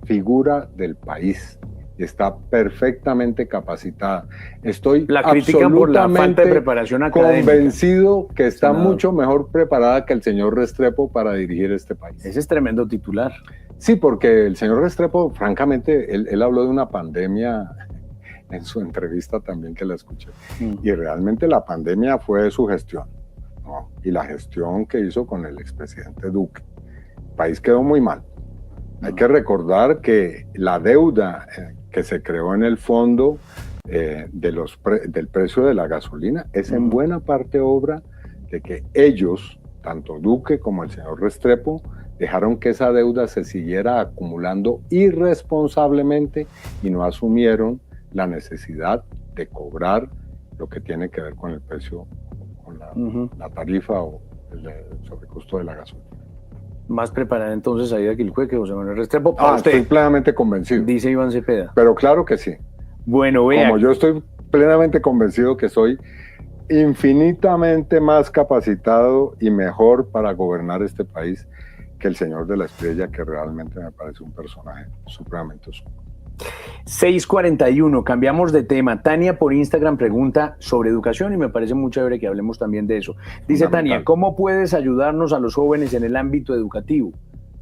figura del país y está perfectamente capacitada. Estoy La critican por la falta de preparación académica. Convencido que está Senador. mucho mejor preparada que el señor Restrepo para dirigir este país. Ese es tremendo titular. Sí, porque el señor Restrepo, francamente, él habló de una pandemia en su entrevista también que la escuché. Y realmente la pandemia fue su gestión, ¿no? Y la gestión que hizo con el expresidente Duque. El país quedó muy mal. Hay que recordar que la deuda que se creó en el fondo del precio de la gasolina es en buena parte obra de que ellos, tanto Duque como el señor Restrepo, dejaron que esa deuda se siguiera acumulando irresponsablemente y no asumieron la necesidad de cobrar lo que tiene que ver con el precio, con la tarifa o el sobrecosto de la gasolina. Más preparada entonces Aida Quilpué que José Manuel Restrepo. Estoy plenamente convencido. Dice Iván Cepeda. Pero claro que sí. Bueno, vea. Como yo estoy plenamente convencido que soy infinitamente más capacitado y mejor para gobernar este país que el señor de la Espriella, que realmente me parece un personaje supremamente oscuro. 6:41, cambiamos de tema. Tania por Instagram pregunta sobre educación y me parece muy chévere que hablemos también de eso. Dice Tania, ¿cómo puedes ayudarnos a los jóvenes en el ámbito educativo?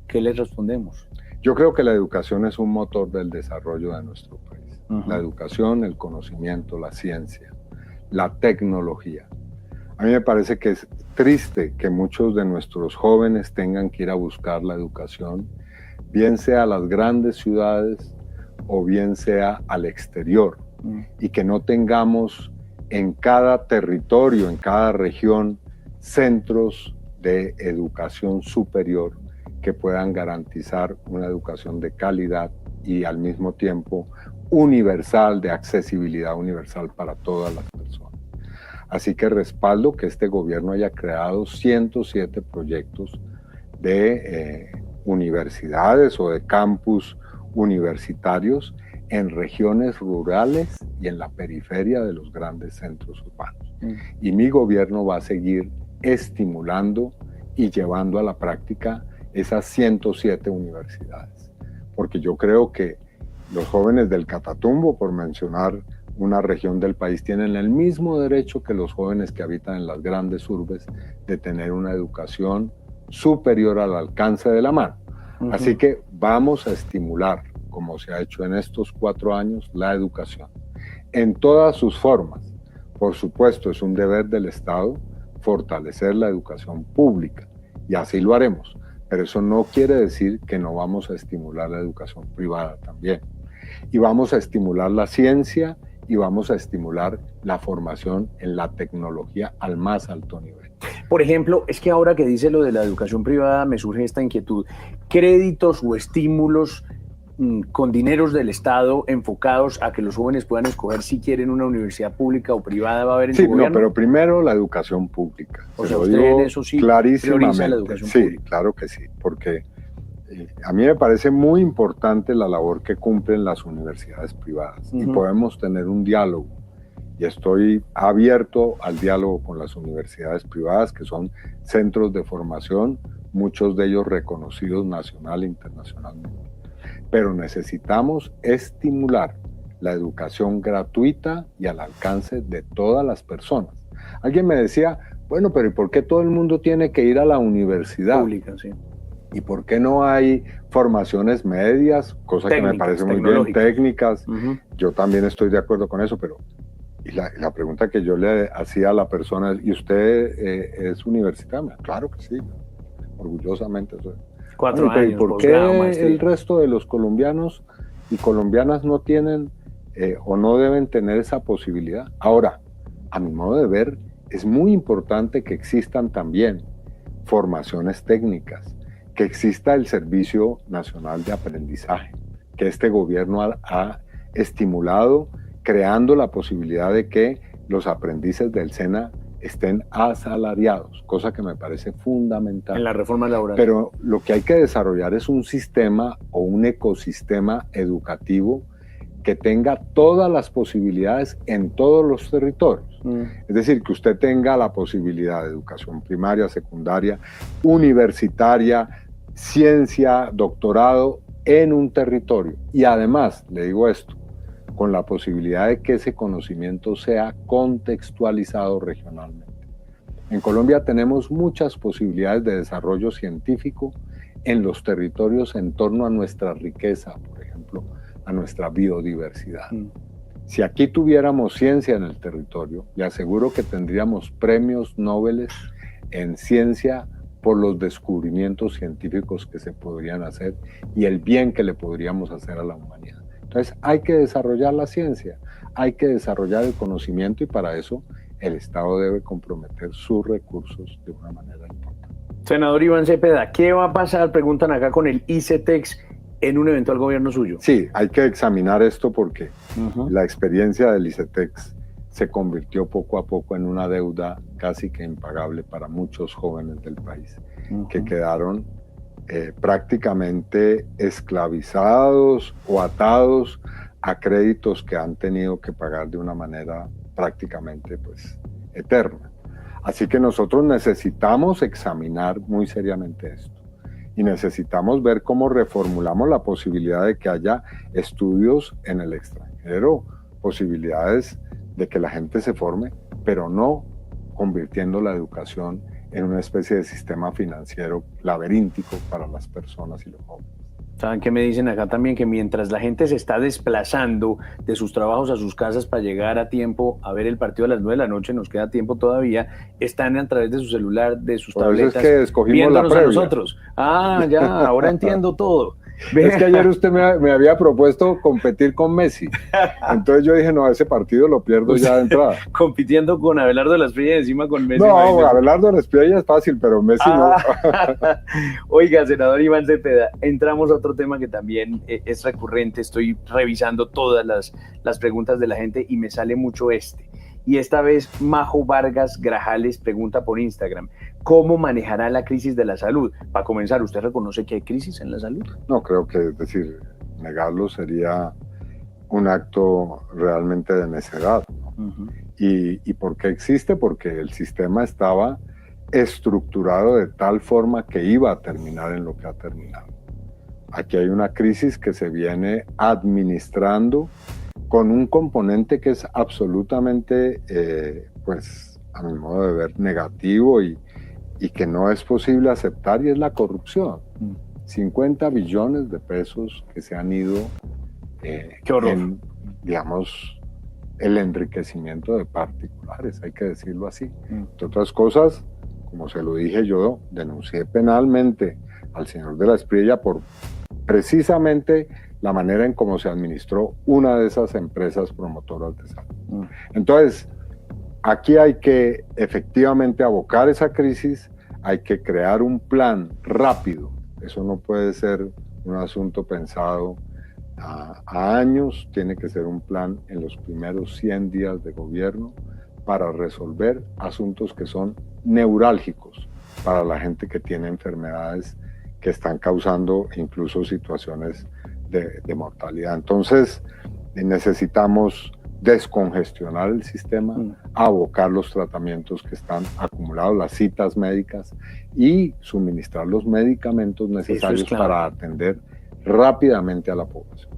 ¿Qué les respondemos? Yo creo que la educación es un motor del desarrollo de nuestro país. La educación, el conocimiento, la ciencia, la tecnología. A mí me parece que es triste que muchos de nuestros jóvenes tengan que ir a buscar la educación, bien sea a las grandes ciudades o bien sea al exterior, y que no tengamos en cada territorio, en cada región, centros de educación superior que puedan garantizar una educación de calidad y al mismo tiempo universal, de accesibilidad universal para todas las personas. Así que respaldo que este gobierno haya creado 107 proyectos de universidades o de campus universitarios en regiones rurales y en la periferia de los grandes centros urbanos. Y mi gobierno va a seguir estimulando y llevando a la práctica esas 107 universidades, porque yo creo que los jóvenes del Catatumbo, por mencionar una región del país, tienen el mismo derecho que los jóvenes que habitan en las grandes urbes de tener una educación superior al alcance de la mano. Así que vamos a estimular, como se ha hecho en estos 4 años, la educación en todas sus formas. Por supuesto, es un deber del Estado fortalecer la educación pública, y así lo haremos, pero eso no quiere decir que no vamos a estimular la educación privada también. Y vamos a estimular la ciencia y vamos a estimular la formación en la tecnología al más alto nivel. Por ejemplo, es que ahora que dice lo de la educación privada me surge esta inquietud. ¿Créditos o estímulos con dineros del Estado enfocados a que los jóvenes puedan escoger si quieren una universidad pública o privada va a haber en su gobierno? Sí, pero primero la educación pública. O sea, usted en eso sí prioriza la educación pública. Sí, claro que sí, porque a mí me parece muy importante la labor que cumplen las universidades privadas y podemos tener un diálogo. Y estoy abierto al diálogo con las universidades privadas, que son centros de formación, muchos de ellos reconocidos nacional e internacionalmente. Pero necesitamos estimular la educación gratuita y al alcance de todas las personas. Alguien me decía, bueno, pero ¿y por qué todo el mundo tiene que ir a la universidad? Pública, sí. ¿Y por qué no hay formaciones medias? Cosa que me parece muy bien, técnicas. Yo también estoy de acuerdo con eso, pero y la pregunta que yo le hacía a la persona es, ¿y usted es universitaria? Claro que sí, orgullosamente soy. 4 años, ¿y por qué el resto de los colombianos y colombianas no tienen o no deben tener esa posibilidad? Ahora, a mi modo de ver, es muy importante que existan también formaciones técnicas, que exista el Servicio Nacional de Aprendizaje, que este gobierno ha estimulado, creando la posibilidad de que los aprendices del SENA estén asalariados, cosa que me parece fundamental. En la reforma laboral. Pero lo que hay que desarrollar es un sistema o un ecosistema educativo que tenga todas las posibilidades en todos los territorios. Es decir, que usted tenga la posibilidad de educación primaria, secundaria, universitaria, ciencia, doctorado en un territorio. Y además, le digo esto, con la posibilidad de que ese conocimiento sea contextualizado regionalmente. En Colombia tenemos muchas posibilidades de desarrollo científico en los territorios en torno a nuestra riqueza, por ejemplo, a nuestra biodiversidad. Si aquí tuviéramos ciencia en el territorio, le aseguro que tendríamos premios Nobel en ciencia por los descubrimientos científicos que se podrían hacer y el bien que le podríamos hacer a la humanidad. Entonces hay que desarrollar la ciencia, hay que desarrollar el conocimiento y para eso el Estado debe comprometer sus recursos de una manera importante. Senador Iván Cepeda, ¿qué va a pasar, preguntan acá, con el ICETEX en un eventual gobierno suyo? Sí, hay que examinar esto porque la experiencia del ICETEX se convirtió poco a poco en una deuda casi que impagable para muchos jóvenes del país, que quedaron prácticamente esclavizados o atados a créditos que han tenido que pagar de una manera prácticamente pues eterna. Así que nosotros necesitamos examinar muy seriamente esto y necesitamos ver cómo reformulamos la posibilidad de que haya estudios en el extranjero, posibilidades de que la gente se forme, pero no convirtiendo la educación en una especie de sistema financiero laberíntico para las personas y los jóvenes. ¿Saben qué me dicen acá también? Que mientras la gente se está desplazando de sus trabajos a sus casas para llegar a tiempo a ver el partido a las 9 de la noche, nos queda tiempo todavía, están a través de su celular, de sus tabletas, es que escogimos viéndonos la a previa. nosotros. Ah, ya, ahora entiendo todo. Es que ayer usted me había propuesto competir con Messi. Entonces yo dije, no, ese partido lo pierdo ya de entrada. Compitiendo con Abelardo de la Espriella encima con Messi. No, Abelardo de la Espriella es fácil, pero Messi no. Oiga, senador Iván Cepeda, entramos a otro tema que también es recurrente. Estoy revisando todas las preguntas de la gente y me sale mucho este. Y esta vez Majo Vargas Grajales pregunta por Instagram, ¿cómo manejará la crisis de la salud? Para comenzar, ¿usted reconoce que hay crisis en la salud? No, creo que, es decir, negarlo sería un acto realmente de necedad, ¿no? ¿Y por qué existe? Porque el sistema estaba estructurado de tal forma que iba a terminar en lo que ha terminado. Aquí hay una crisis que se viene administrando con un componente que es absolutamente, pues, a mi modo de ver, negativo y que no es posible aceptar, y es la corrupción. 50 billones de pesos que se han ido en, digamos, el enriquecimiento de particulares, hay que decirlo así. Entre otras cosas, como se lo dije yo, denuncié penalmente al señor de la Espriella por precisamente la manera en cómo se administró una de esas empresas promotoras de salud. Entonces, aquí hay que efectivamente abocar esa crisis, hay que crear un plan rápido. Eso no puede ser un asunto pensado a años, tiene que ser un plan en los primeros 100 días de gobierno para resolver asuntos que son neurálgicos para la gente que tiene enfermedades que están causando incluso situaciones de mortalidad. Entonces, necesitamos descongestionar el sistema, abocar los tratamientos que están acumulados, las citas médicas, y suministrar los medicamentos necesarios para atender rápidamente a la población.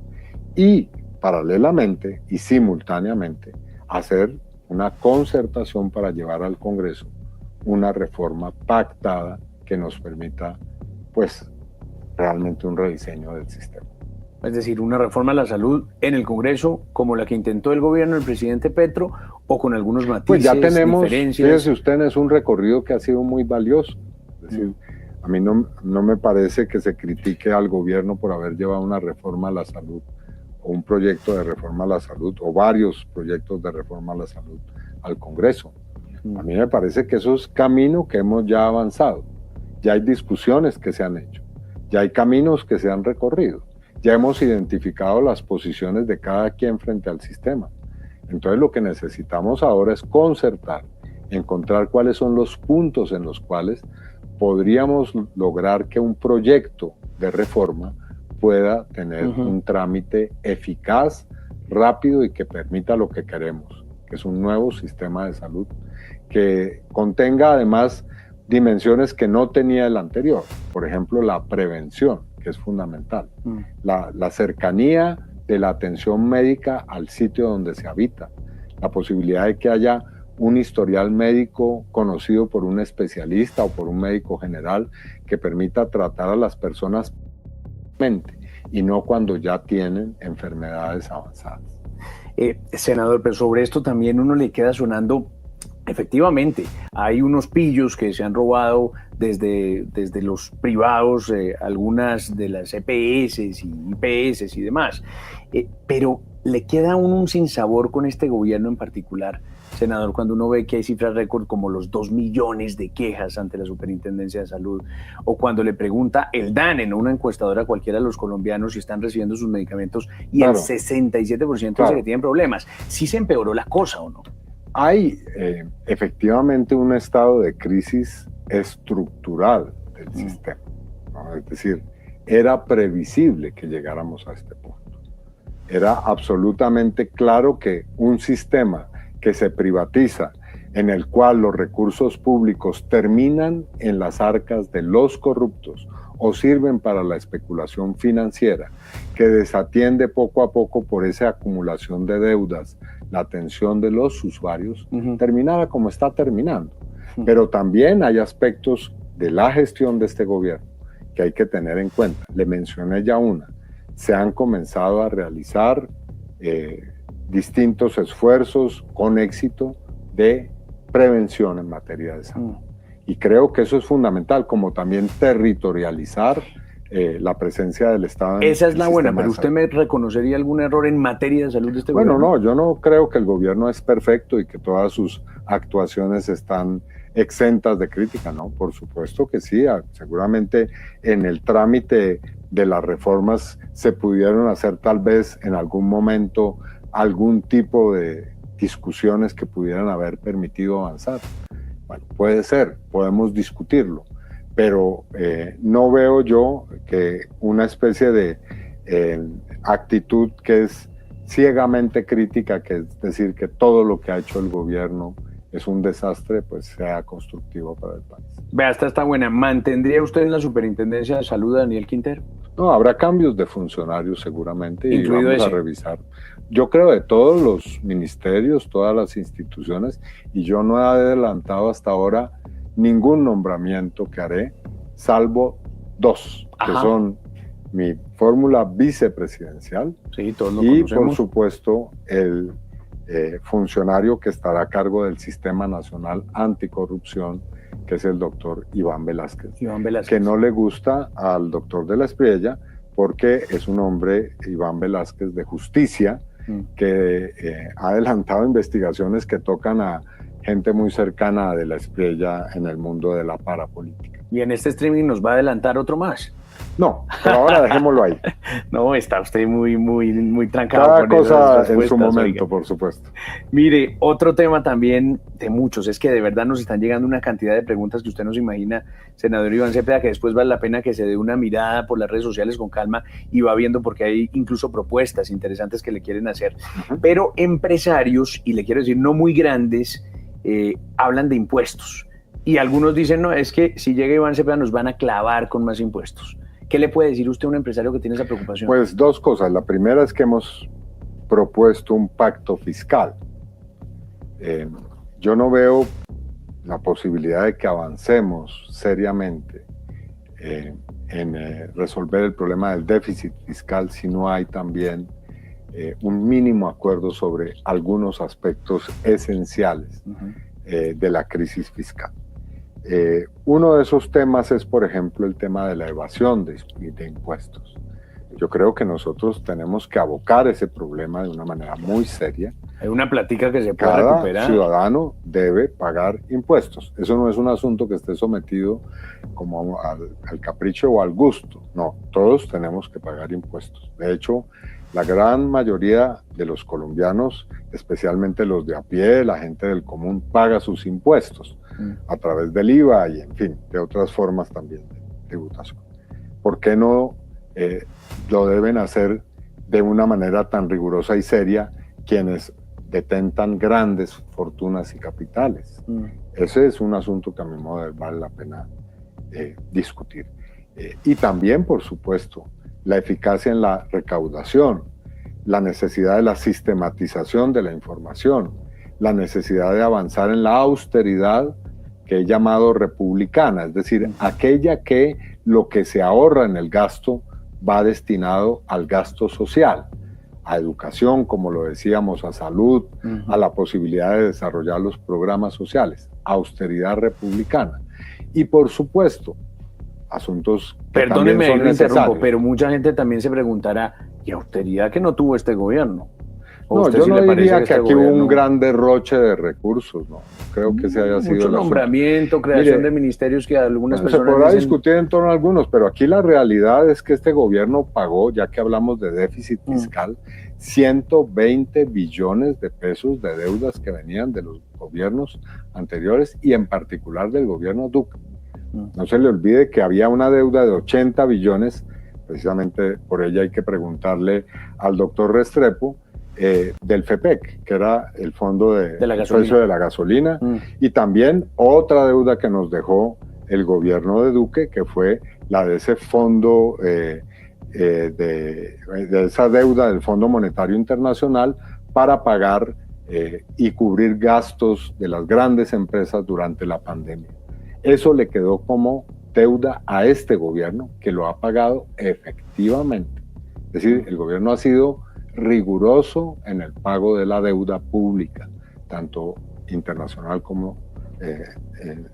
Y paralelamente y simultáneamente hacer una concertación para llevar al Congreso una reforma pactada que nos permita, pues, realmente un rediseño del sistema. Es decir, una reforma a la salud en el Congreso, como la que intentó el gobierno del presidente Petro, o con algunos matices, pues ya tenemos, diferencias. Fíjese usted, es un recorrido que ha sido muy valioso. Es decir, a mí no me parece que se critique al gobierno por haber llevado una reforma a la salud, o un proyecto de reforma a la salud, o varios proyectos de reforma a la salud al Congreso. A mí me parece que eso es camino que hemos ya avanzado. Ya hay discusiones que se han hecho, ya hay caminos que se han recorrido. Ya hemos identificado las posiciones de cada quien frente al sistema. Entonces lo que necesitamos ahora es concertar, encontrar cuáles son los puntos en los cuales podríamos lograr que un proyecto de reforma pueda tener un trámite eficaz, rápido y que permita lo que queremos, que es un nuevo sistema de salud que contenga además dimensiones que no tenía el anterior. Por ejemplo, la prevención, que es fundamental. La cercanía de la atención médica al sitio donde se habita. La posibilidad de que haya un historial médico conocido por un especialista o por un médico general que permita tratar a las personas y no cuando ya tienen enfermedades avanzadas. Senador, pero sobre esto también uno le queda sonando. Efectivamente, hay unos pillos que se han robado desde los privados, algunas de las EPS y IPS y demás, pero le queda a uno un sinsabor con este gobierno en particular, senador, cuando uno ve que hay cifras récord como los 2 millones de quejas ante la Superintendencia de Salud, o cuando le pregunta el DAN en una encuestadora a cualquiera de los colombianos si están recibiendo sus medicamentos y el 67% dice que tienen problemas. ¿Sí se empeoró la cosa o no? Hay efectivamente un estado de crisis estructural del sistema, ¿no? Es decir, era previsible que llegáramos a este punto. Era absolutamente claro que un sistema que se privatiza, en el cual los recursos públicos terminan en las arcas de los corruptos o sirven para la especulación financiera, que desatiende poco a poco por esa acumulación de deudas la atención de los usuarios, terminara como está terminando. Pero también hay aspectos de la gestión de este gobierno que hay que tener en cuenta. Le mencioné ya una. Se han comenzado a realizar distintos esfuerzos con éxito de prevención en materia de salud. Y creo que eso es fundamental, como también territorializar la presencia del Estado. Esa es la buena, pero ¿usted me reconocería algún error en materia de salud de este gobierno? Bueno, no, yo no creo que el gobierno es perfecto y que todas sus actuaciones están exentas de crítica, ¿no? Por supuesto que sí, seguramente en el trámite de las reformas se pudieron hacer tal vez en algún momento algún tipo de discusiones que pudieran haber permitido avanzar. Bueno, puede ser, podemos discutirlo, pero no veo yo que una especie de actitud que es ciegamente crítica, que es decir, que todo lo que ha hecho el gobierno es un desastre, pues sea constructivo para el país. Vea, esta está buena. ¿Mantendría usted en la Superintendencia de Salud a Daniel Quintero? No, habrá cambios de funcionarios seguramente y incluido vamos ese. A revisar. Yo creo de todos los ministerios, todas las instituciones, y yo no he adelantado hasta ahora ningún nombramiento que haré, salvo dos, que son mi fórmula vicepresidencial, sí, todos lo y conocemos. por supuesto el funcionario que estará a cargo del Sistema Nacional Anticorrupción, que es el doctor Iván Velázquez. Iván Velázquez. Que no le gusta al doctor de la Espriella porque es un hombre, Iván Velázquez, de justicia, que ha adelantado investigaciones que tocan a gente muy cercana de la Espriella en el mundo de la parapolítica. Y en este streaming nos va a adelantar otro más. No, por ahora dejémoslo ahí. No, está usted muy trancado. Cada cosa en su momento, por supuesto. Mire, otro tema también de muchos, es que de verdad nos están llegando una cantidad de preguntas que usted no se imagina, senador Iván Cepeda, que después vale la pena que se dé una mirada por las redes sociales con calma y va viendo, porque hay incluso propuestas interesantes que le quieren hacer. Pero empresarios, y le quiero decir no muy grandes, hablan de impuestos. Y algunos dicen, no, es que si llega Iván Cepeda nos van a clavar con más impuestos. ¿Qué le puede decir usted a un empresario que tiene esa preocupación? Pues dos cosas. La primera es que hemos propuesto un pacto fiscal. Yo no veo la posibilidad de que avancemos seriamente en resolver el problema del déficit fiscal si no hay también un mínimo acuerdo sobre algunos aspectos esenciales de la crisis fiscal. Uno de esos temas es, por ejemplo, el tema de la evasión de impuestos. Yo creo que nosotros tenemos que abocar ese problema de una manera muy seria. Hay una plática que se puede recuperar. Cada ciudadano debe pagar impuestos. Eso no es un asunto que esté sometido como al capricho o al gusto. No, todos tenemos que pagar impuestos. De hecho, la gran mayoría de los colombianos, especialmente los de a pie, la gente del común, paga sus impuestos a través del IVA y, en fin, de otras formas también de tributación. ¿Por qué no lo deben hacer de una manera tan rigurosa y seria quienes detentan grandes fortunas y capitales? Ese es un asunto que a mi modo de ver vale la pena discutir. Y también, por supuesto, la eficacia en la recaudación, la necesidad de la sistematización de la información, la necesidad de avanzar en la austeridad que he llamado republicana, es decir, aquella que lo que se ahorra en el gasto va destinado al gasto social, a educación, como lo decíamos, a salud, a la posibilidad de desarrollar los programas sociales, austeridad republicana. Y por supuesto, asuntos que perdóneme, también son necesarios. Pero mucha gente también se preguntará, ¿y austeridad que no tuvo este gobierno? No, yo no diría que aquí hubo un gran derroche de recursos, no. Creo que ese haya sido mucho el nombramiento, creación de ministerios que algunas personas se podrá dicen... discutir en torno a algunos, pero aquí la realidad es que este gobierno pagó, ya que hablamos de déficit fiscal, 120 billones de pesos de deudas que venían de los gobiernos anteriores y en particular del gobierno Duque. No se le olvide que había una deuda de 80 billones, precisamente por ella hay que preguntarle al doctor Restrepo, del FEPEC, que era el fondo de precio de la gasolina, y también otra deuda que nos dejó el gobierno de Duque, que fue la de ese fondo, de esa deuda del Fondo Monetario Internacional para pagar y cubrir gastos de las grandes empresas durante la pandemia. Eso le quedó como deuda a este gobierno, que lo ha pagado efectivamente. Es decir, el gobierno ha sido riguroso en el pago de la deuda pública, tanto internacional como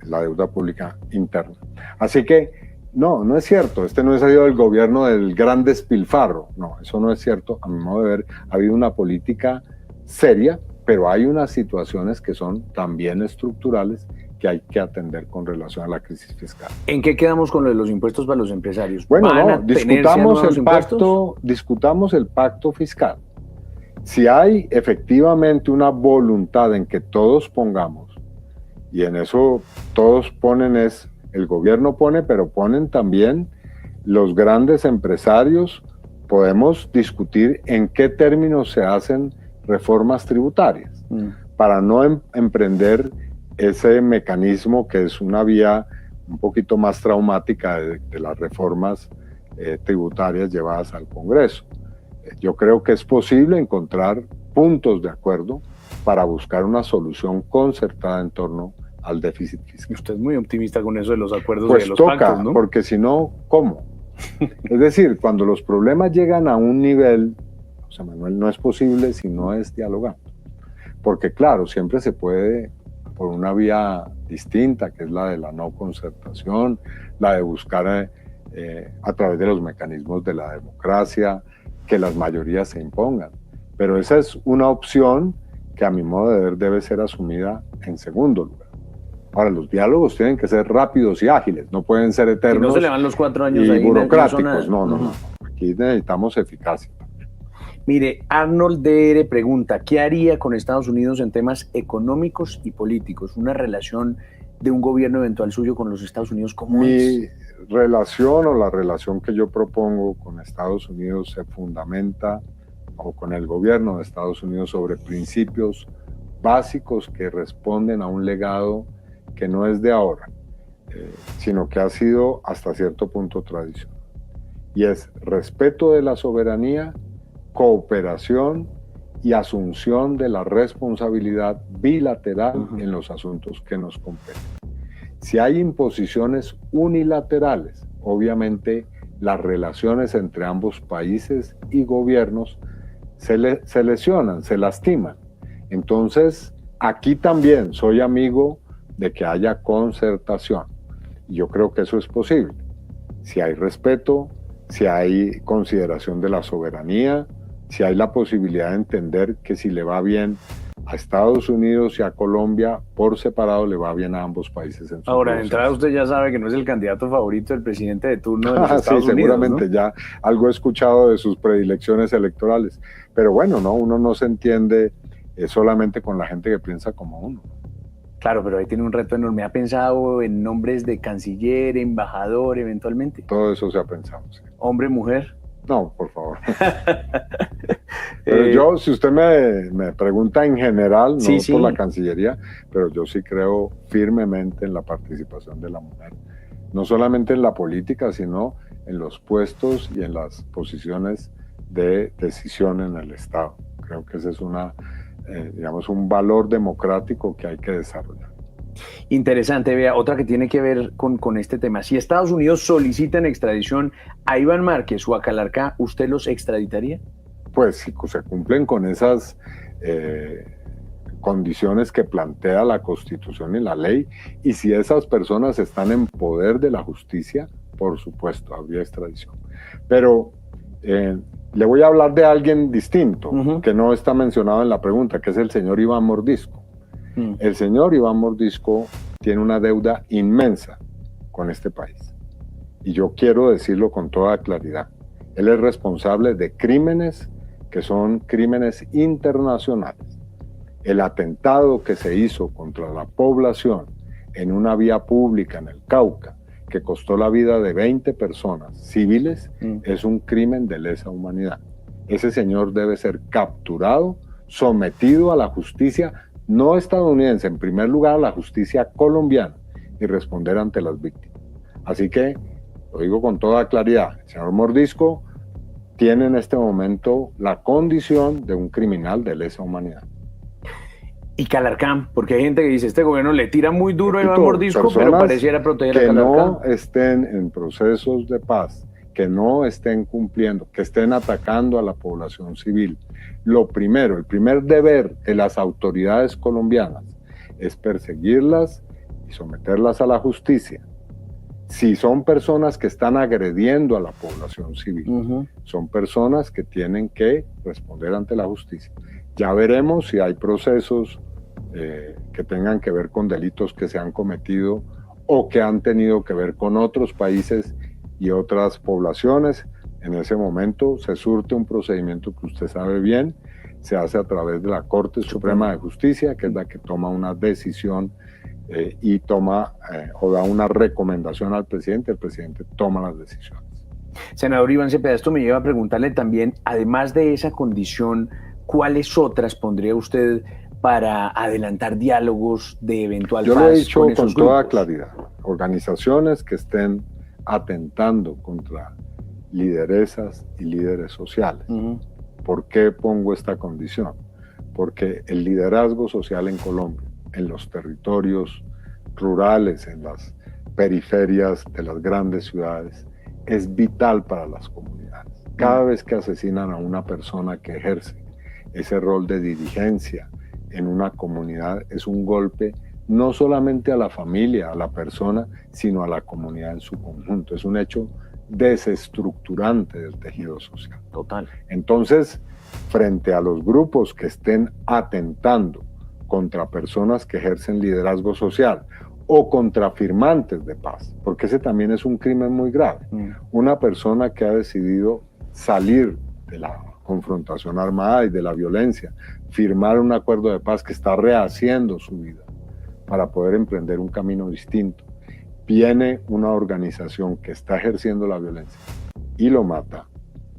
la deuda pública interna. Así que No, no es cierto. Este no ha sido el gobierno del gran despilfarro. No, eso no es cierto. A mi modo de ver, ha habido una política seria, pero hay unas situaciones que son también estructurales que hay que atender con relación a la crisis fiscal. ¿En qué quedamos con lo de los impuestos para los empresarios? Bueno, no, discutamos el pacto fiscal. Si hay efectivamente una voluntad en que todos pongamos, y en eso todos ponen el gobierno pone, pero ponen también los grandes empresarios, podemos discutir en qué términos se hacen reformas tributarias, para no emprender ese mecanismo que es una vía un poquito más traumática de las reformas tributarias llevadas al Congreso. Yo creo que es posible encontrar puntos de acuerdo para buscar una solución concertada en torno al déficit fiscal. Usted es muy optimista con eso de los acuerdos pues de los toca, pactos, ¿no? Porque si no, ¿cómo? Es decir, cuando los problemas llegan a un nivel, José Manuel, no es posible si no es dialogando. Porque claro, siempre se puede por una vía distinta, que es la de la no concertación, la de buscar a través de los mecanismos de la democracia, que las mayorías se impongan. Pero esa es una opción que a mi modo de ver debe ser asumida en segundo lugar. Ahora, los diálogos tienen que ser rápidos y ágiles, no pueden ser eternos. Y no se le van los 4 años y ahí burocráticos. No. Aquí necesitamos eficacia. Mire, Arnold DR pregunta, ¿qué haría con Estados Unidos en temas económicos y políticos? Una relación de un gobierno eventual suyo con los Estados Unidos, ¿cómo es? Mi relación o la relación que yo propongo con Estados Unidos se fundamenta, o con el gobierno de Estados Unidos, sobre principios básicos que responden a un legado que no es de ahora, sino que ha sido hasta cierto punto tradicional. Y es respeto de la soberanía, cooperación y asunción de la responsabilidad bilateral en los asuntos que nos competen. Si hay imposiciones unilaterales, obviamente las relaciones entre ambos países y gobiernos se lesionan, se lastiman. Entonces, aquí también soy amigo de que haya concertación. Y yo creo que eso es posible. Si hay respeto, si hay consideración de la soberanía, si hay la posibilidad de entender que si le va bien a Estados Unidos y a Colombia por separado, le va bien a ambos países. En Ahora, de entrada usted ya sabe que no es el candidato favorito del presidente de turno de los Estados sí, Unidos, seguramente, ¿no? Ya algo he escuchado de sus predilecciones electorales. Pero bueno, no, uno no se entiende solamente con la gente que piensa como uno. Claro, pero ahí tiene un reto enorme. ¿Ha pensado en nombres de canciller, embajador, eventualmente? Todo eso se ha pensado, sí. ¿Hombre, mujer? No, por favor. Pero yo, si usted me pregunta en general, no sí. por la Cancillería, pero yo sí creo firmemente en la participación de la mujer. No solamente en la política, sino en los puestos y en las posiciones de decisión en el Estado. Creo que ese es un valor democrático que hay que desarrollar. Interesante, vea, otra que tiene que ver con este tema. Si Estados Unidos solicita en extradición a Iván Márquez o a Calarcá, ¿usted los extraditaría? Pues si se cumplen con esas condiciones que plantea la Constitución y la ley, y si esas personas están en poder de la justicia, por supuesto, habría extradición. Pero le voy a hablar de alguien distinto, que no está mencionado en la pregunta, que es el señor Iván Mordisco. El señor Iván Mordisco tiene una deuda inmensa con este país. Y yo quiero decirlo con toda claridad. Él es responsable de crímenes que son crímenes internacionales. El atentado que se hizo contra la población en una vía pública en el Cauca, que costó la vida de 20 personas civiles, es un crimen de lesa humanidad. Ese señor debe ser capturado, sometido a la justicia no estadounidense, en primer lugar a la justicia colombiana, y responder ante las víctimas. Así que, lo digo con toda claridad, el señor Mordisco tiene en este momento la condición de un criminal de lesa humanidad. Y Calarcá, porque hay gente que dice, este gobierno le tira muy duro a Iván Mordisco, pero pareciera proteger a Calarcá. Que no estén en procesos de paz, que no estén cumpliendo, que estén atacando a la población civil. Lo primero, el primer deber de las autoridades colombianas es perseguirlas y someterlas a la justicia. Si son personas que están agrediendo a la población civil, son personas que tienen que responder ante la justicia. Ya veremos si hay procesos que tengan que ver con delitos que se han cometido o que han tenido que ver con otros países y otras poblaciones. En ese momento se surte un procedimiento que usted sabe bien, se hace a través de la Corte Suprema de Justicia, que es la que toma una decisión y toma o da una recomendación al presidente, el presidente toma las decisiones. Senador Iván Cepeda, esto me lleva a preguntarle también, además de esa condición, ¿cuáles otras pondría usted para adelantar diálogos de eventual paz? Yo lo he dicho con grupos? toda claridad, organizaciones que estén atentando contra lideresas y líderes sociales. ¿Por qué pongo esta condición? Porque el liderazgo social en Colombia, en los territorios rurales, en las periferias de las grandes ciudades, es vital para las comunidades. Cada vez que asesinan a una persona que ejerce ese rol de dirigencia en una comunidad, es un golpe no solamente a la familia, a la persona, sino a la comunidad en su conjunto. Es un hecho desestructurante del tejido social. Total. Entonces, frente a los grupos que estén atentando contra personas que ejercen liderazgo social o contra firmantes de paz, porque ese también es un crimen muy grave. Una persona que ha decidido salir de la confrontación armada y de la violencia, firmar un acuerdo de paz, que está rehaciendo su vida para poder emprender un camino distinto. Viene una organización que está ejerciendo la violencia y lo mata,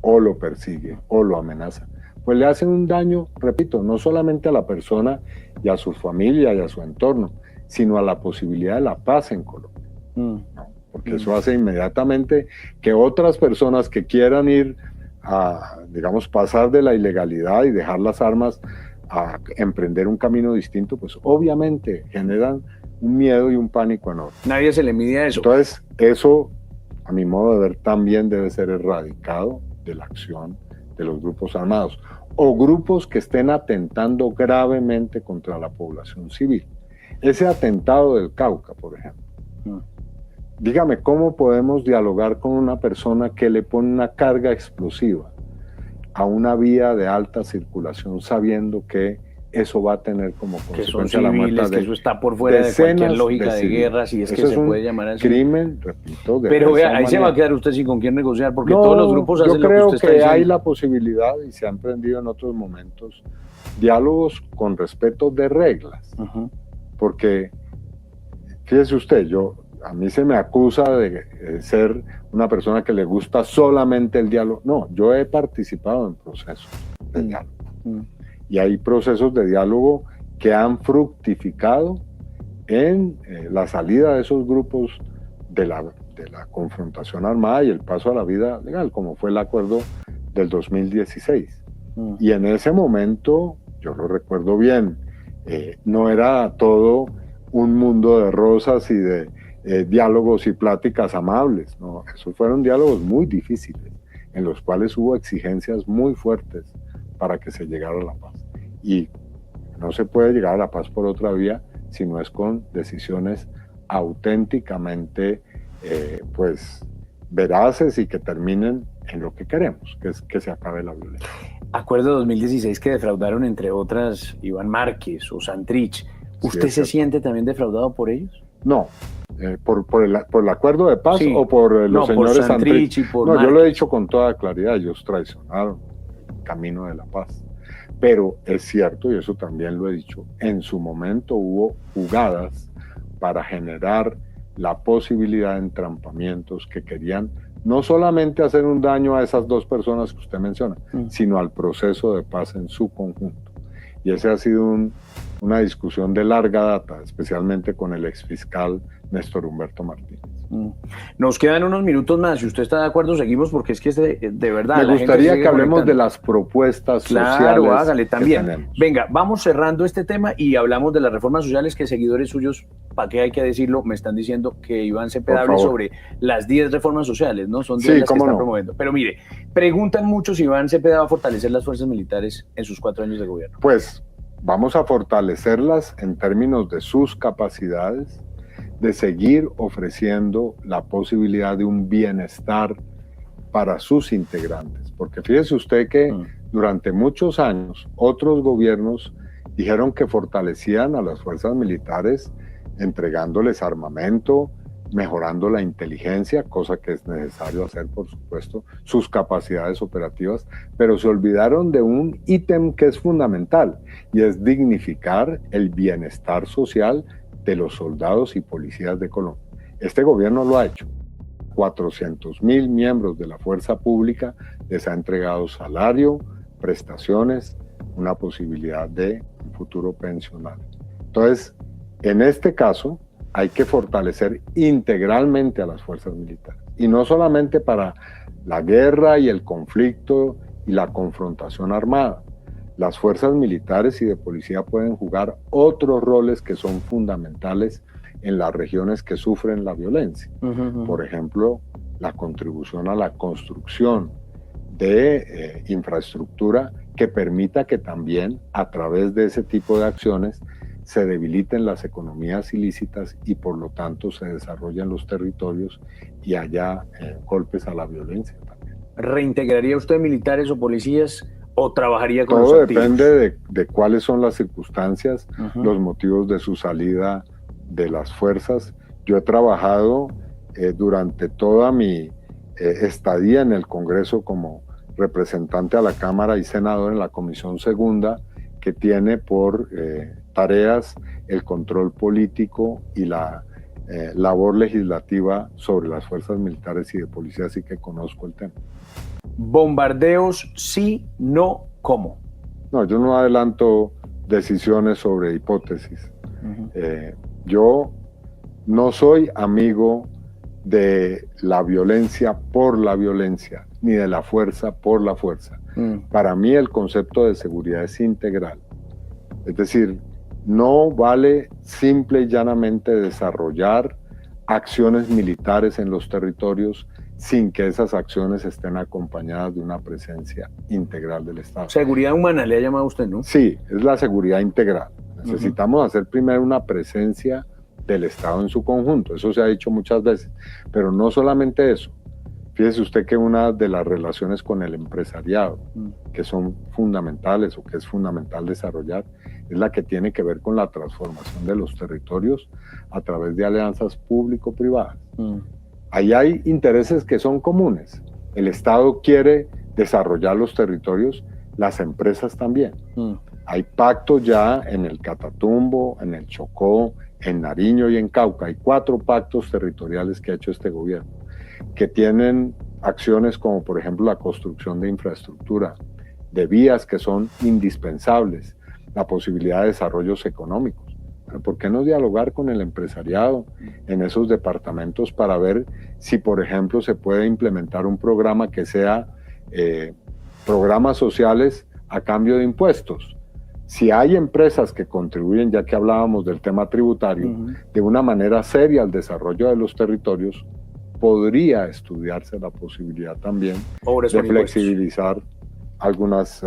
o lo persigue, o lo amenaza, pues le hacen un daño, repito, no solamente a la persona y a su familia y a su entorno, sino a la posibilidad de la paz en Colombia. ¿No? Porque eso hace inmediatamente que otras personas que quieran ir a, digamos, pasar de la ilegalidad y dejar las armas a emprender un camino distinto, pues obviamente generan un miedo y un pánico enorme. Nadie se le mide a eso. Entonces, eso, a mi modo de ver, también debe ser erradicado de la acción de los grupos armados o grupos que estén atentando gravemente contra la población civil. Ese atentado del Cauca, por ejemplo. Dígame, ¿cómo podemos dialogar con una persona que le pone una carga explosiva a una vía de alta circulación sabiendo que eso va a tener como consecuencia la muerte de que eso está por fuera de cualquier lógica de guerra, si es que se puede llamar así? Crimen, repito, de pero vea, ahí se va a quedar usted sin con quién negociar, porque no, todos los grupos hacen yo creo lo que usted que está hay diciendo. la posibilidad, y se han emprendido en otros momentos, diálogos con respeto de reglas. Porque, fíjese usted, a mí se me acusa de ser una persona que le gusta solamente el diálogo. No, yo he participado en procesos de diálogo. Y hay procesos de diálogo que han fructificado en la salida de esos grupos de la confrontación armada y el paso a la vida legal, como fue el acuerdo del 2016. Y en ese momento, yo lo recuerdo bien, no era todo un mundo de rosas y de diálogos y pláticas amables, no, esos fueron diálogos muy difíciles, en los cuales hubo exigencias muy fuertes para que se llegara a la paz. Y no se puede llegar a la paz por otra vía si no es con decisiones auténticamente pues veraces y que terminen en lo que queremos, que es que se acabe la violencia. Acuerdo 2016 que defraudaron, entre otras, Iván Márquez o Santrich. ¿Usted se siente también defraudado por ellos? No, por el acuerdo de paz, sí, o por los señores por Santrich y por no, Márquez. Yo lo he dicho con toda claridad, ellos traicionaron el camino de la paz. Pero es cierto, y eso también lo he dicho, en su momento hubo jugadas para generar la posibilidad de entrampamientos que querían no solamente hacer un daño a esas dos personas que usted menciona, sino al proceso de paz en su conjunto. Y ese ha sido una discusión de larga data, especialmente con el exfiscal Néstor Humberto Martínez. Nos quedan unos minutos más. Si usted está de acuerdo, seguimos, porque es que de verdad. Me gustaría que hablemos de las propuestas sociales. Claro, hágale también. Tenemos. Venga, vamos cerrando este tema y hablamos de las reformas sociales que seguidores suyos, ¿para qué hay que decirlo? Me están diciendo que Iván Cepeda hable sobre las 10 reformas sociales, ¿no? Son 10 las que están promoviendo. Pero mire, preguntan mucho si Iván Cepeda va a fortalecer las fuerzas militares en sus 4 años de gobierno. Pues vamos a fortalecerlas en términos de sus capacidades, de seguir ofreciendo la posibilidad de un bienestar para sus integrantes. Porque fíjese usted que durante muchos años otros gobiernos dijeron que fortalecían a las fuerzas militares entregándoles armamento, mejorando la inteligencia, cosa que es necesario hacer, por supuesto, sus capacidades operativas, pero se olvidaron de un ítem que es fundamental, y es dignificar el bienestar social de los soldados y policías de Colombia. Este gobierno lo ha hecho. 400.000 miembros de la fuerza pública les ha entregado salario, prestaciones, una posibilidad de un futuro pensional. Entonces, en este caso, hay que fortalecer integralmente a las fuerzas militares. Y no solamente para la guerra y el conflicto y la confrontación armada. Las fuerzas militares y de policía pueden jugar otros roles que son fundamentales en las regiones que sufren la violencia. Por ejemplo, la contribución a la construcción de infraestructura que permita que también a través de ese tipo de acciones se debiliten las economías ilícitas y por lo tanto se desarrollen los territorios y haya golpes a la violencia también. ¿Reintegraría usted militares o policías o trabajaría con Todo los activos? depende de cuáles son las circunstancias, los motivos de su salida de las fuerzas. Yo he trabajado durante toda mi estadía en el Congreso como representante a la Cámara y senador en la Comisión Segunda, que tiene por tareas el control político y la labor legislativa sobre las fuerzas militares y de policía, así que conozco el tema. ¿Bombardeos sí, no, cómo? No, yo no adelanto decisiones sobre hipótesis. Yo no soy amigo de la violencia por la violencia, ni de la fuerza por la fuerza. Para mí el concepto de seguridad es integral. Es decir, no vale simple y llanamente desarrollar acciones militares en los territorios sin que esas acciones estén acompañadas de una presencia integral del Estado. Seguridad humana le ha llamado usted, ¿no? Sí, es la seguridad integral. Necesitamos hacer primero una presencia del Estado en su conjunto, eso se ha dicho muchas veces, pero no solamente eso. Fíjese usted que una de las relaciones con el empresariado, que son fundamentales o que es fundamental desarrollar, es la que tiene que ver con la transformación de los territorios a través de alianzas público-privadas. Ahí hay intereses que son comunes. El Estado quiere desarrollar los territorios, las empresas también. Hay pactos ya en el Catatumbo, en el Chocó, en Nariño y en Cauca. Hay 4 pactos territoriales que ha hecho este gobierno, que tienen acciones como por ejemplo la construcción de infraestructura, de vías que son indispensables, la posibilidad de desarrollos económicos. ¿Por qué no dialogar con el empresariado en esos departamentos para ver si, por ejemplo, se puede implementar un programa que sea programas sociales a cambio de impuestos? Si hay empresas que contribuyen, ya que hablábamos del tema tributario, de una manera seria al desarrollo de los territorios, podría estudiarse la posibilidad también de flexibilizar algunas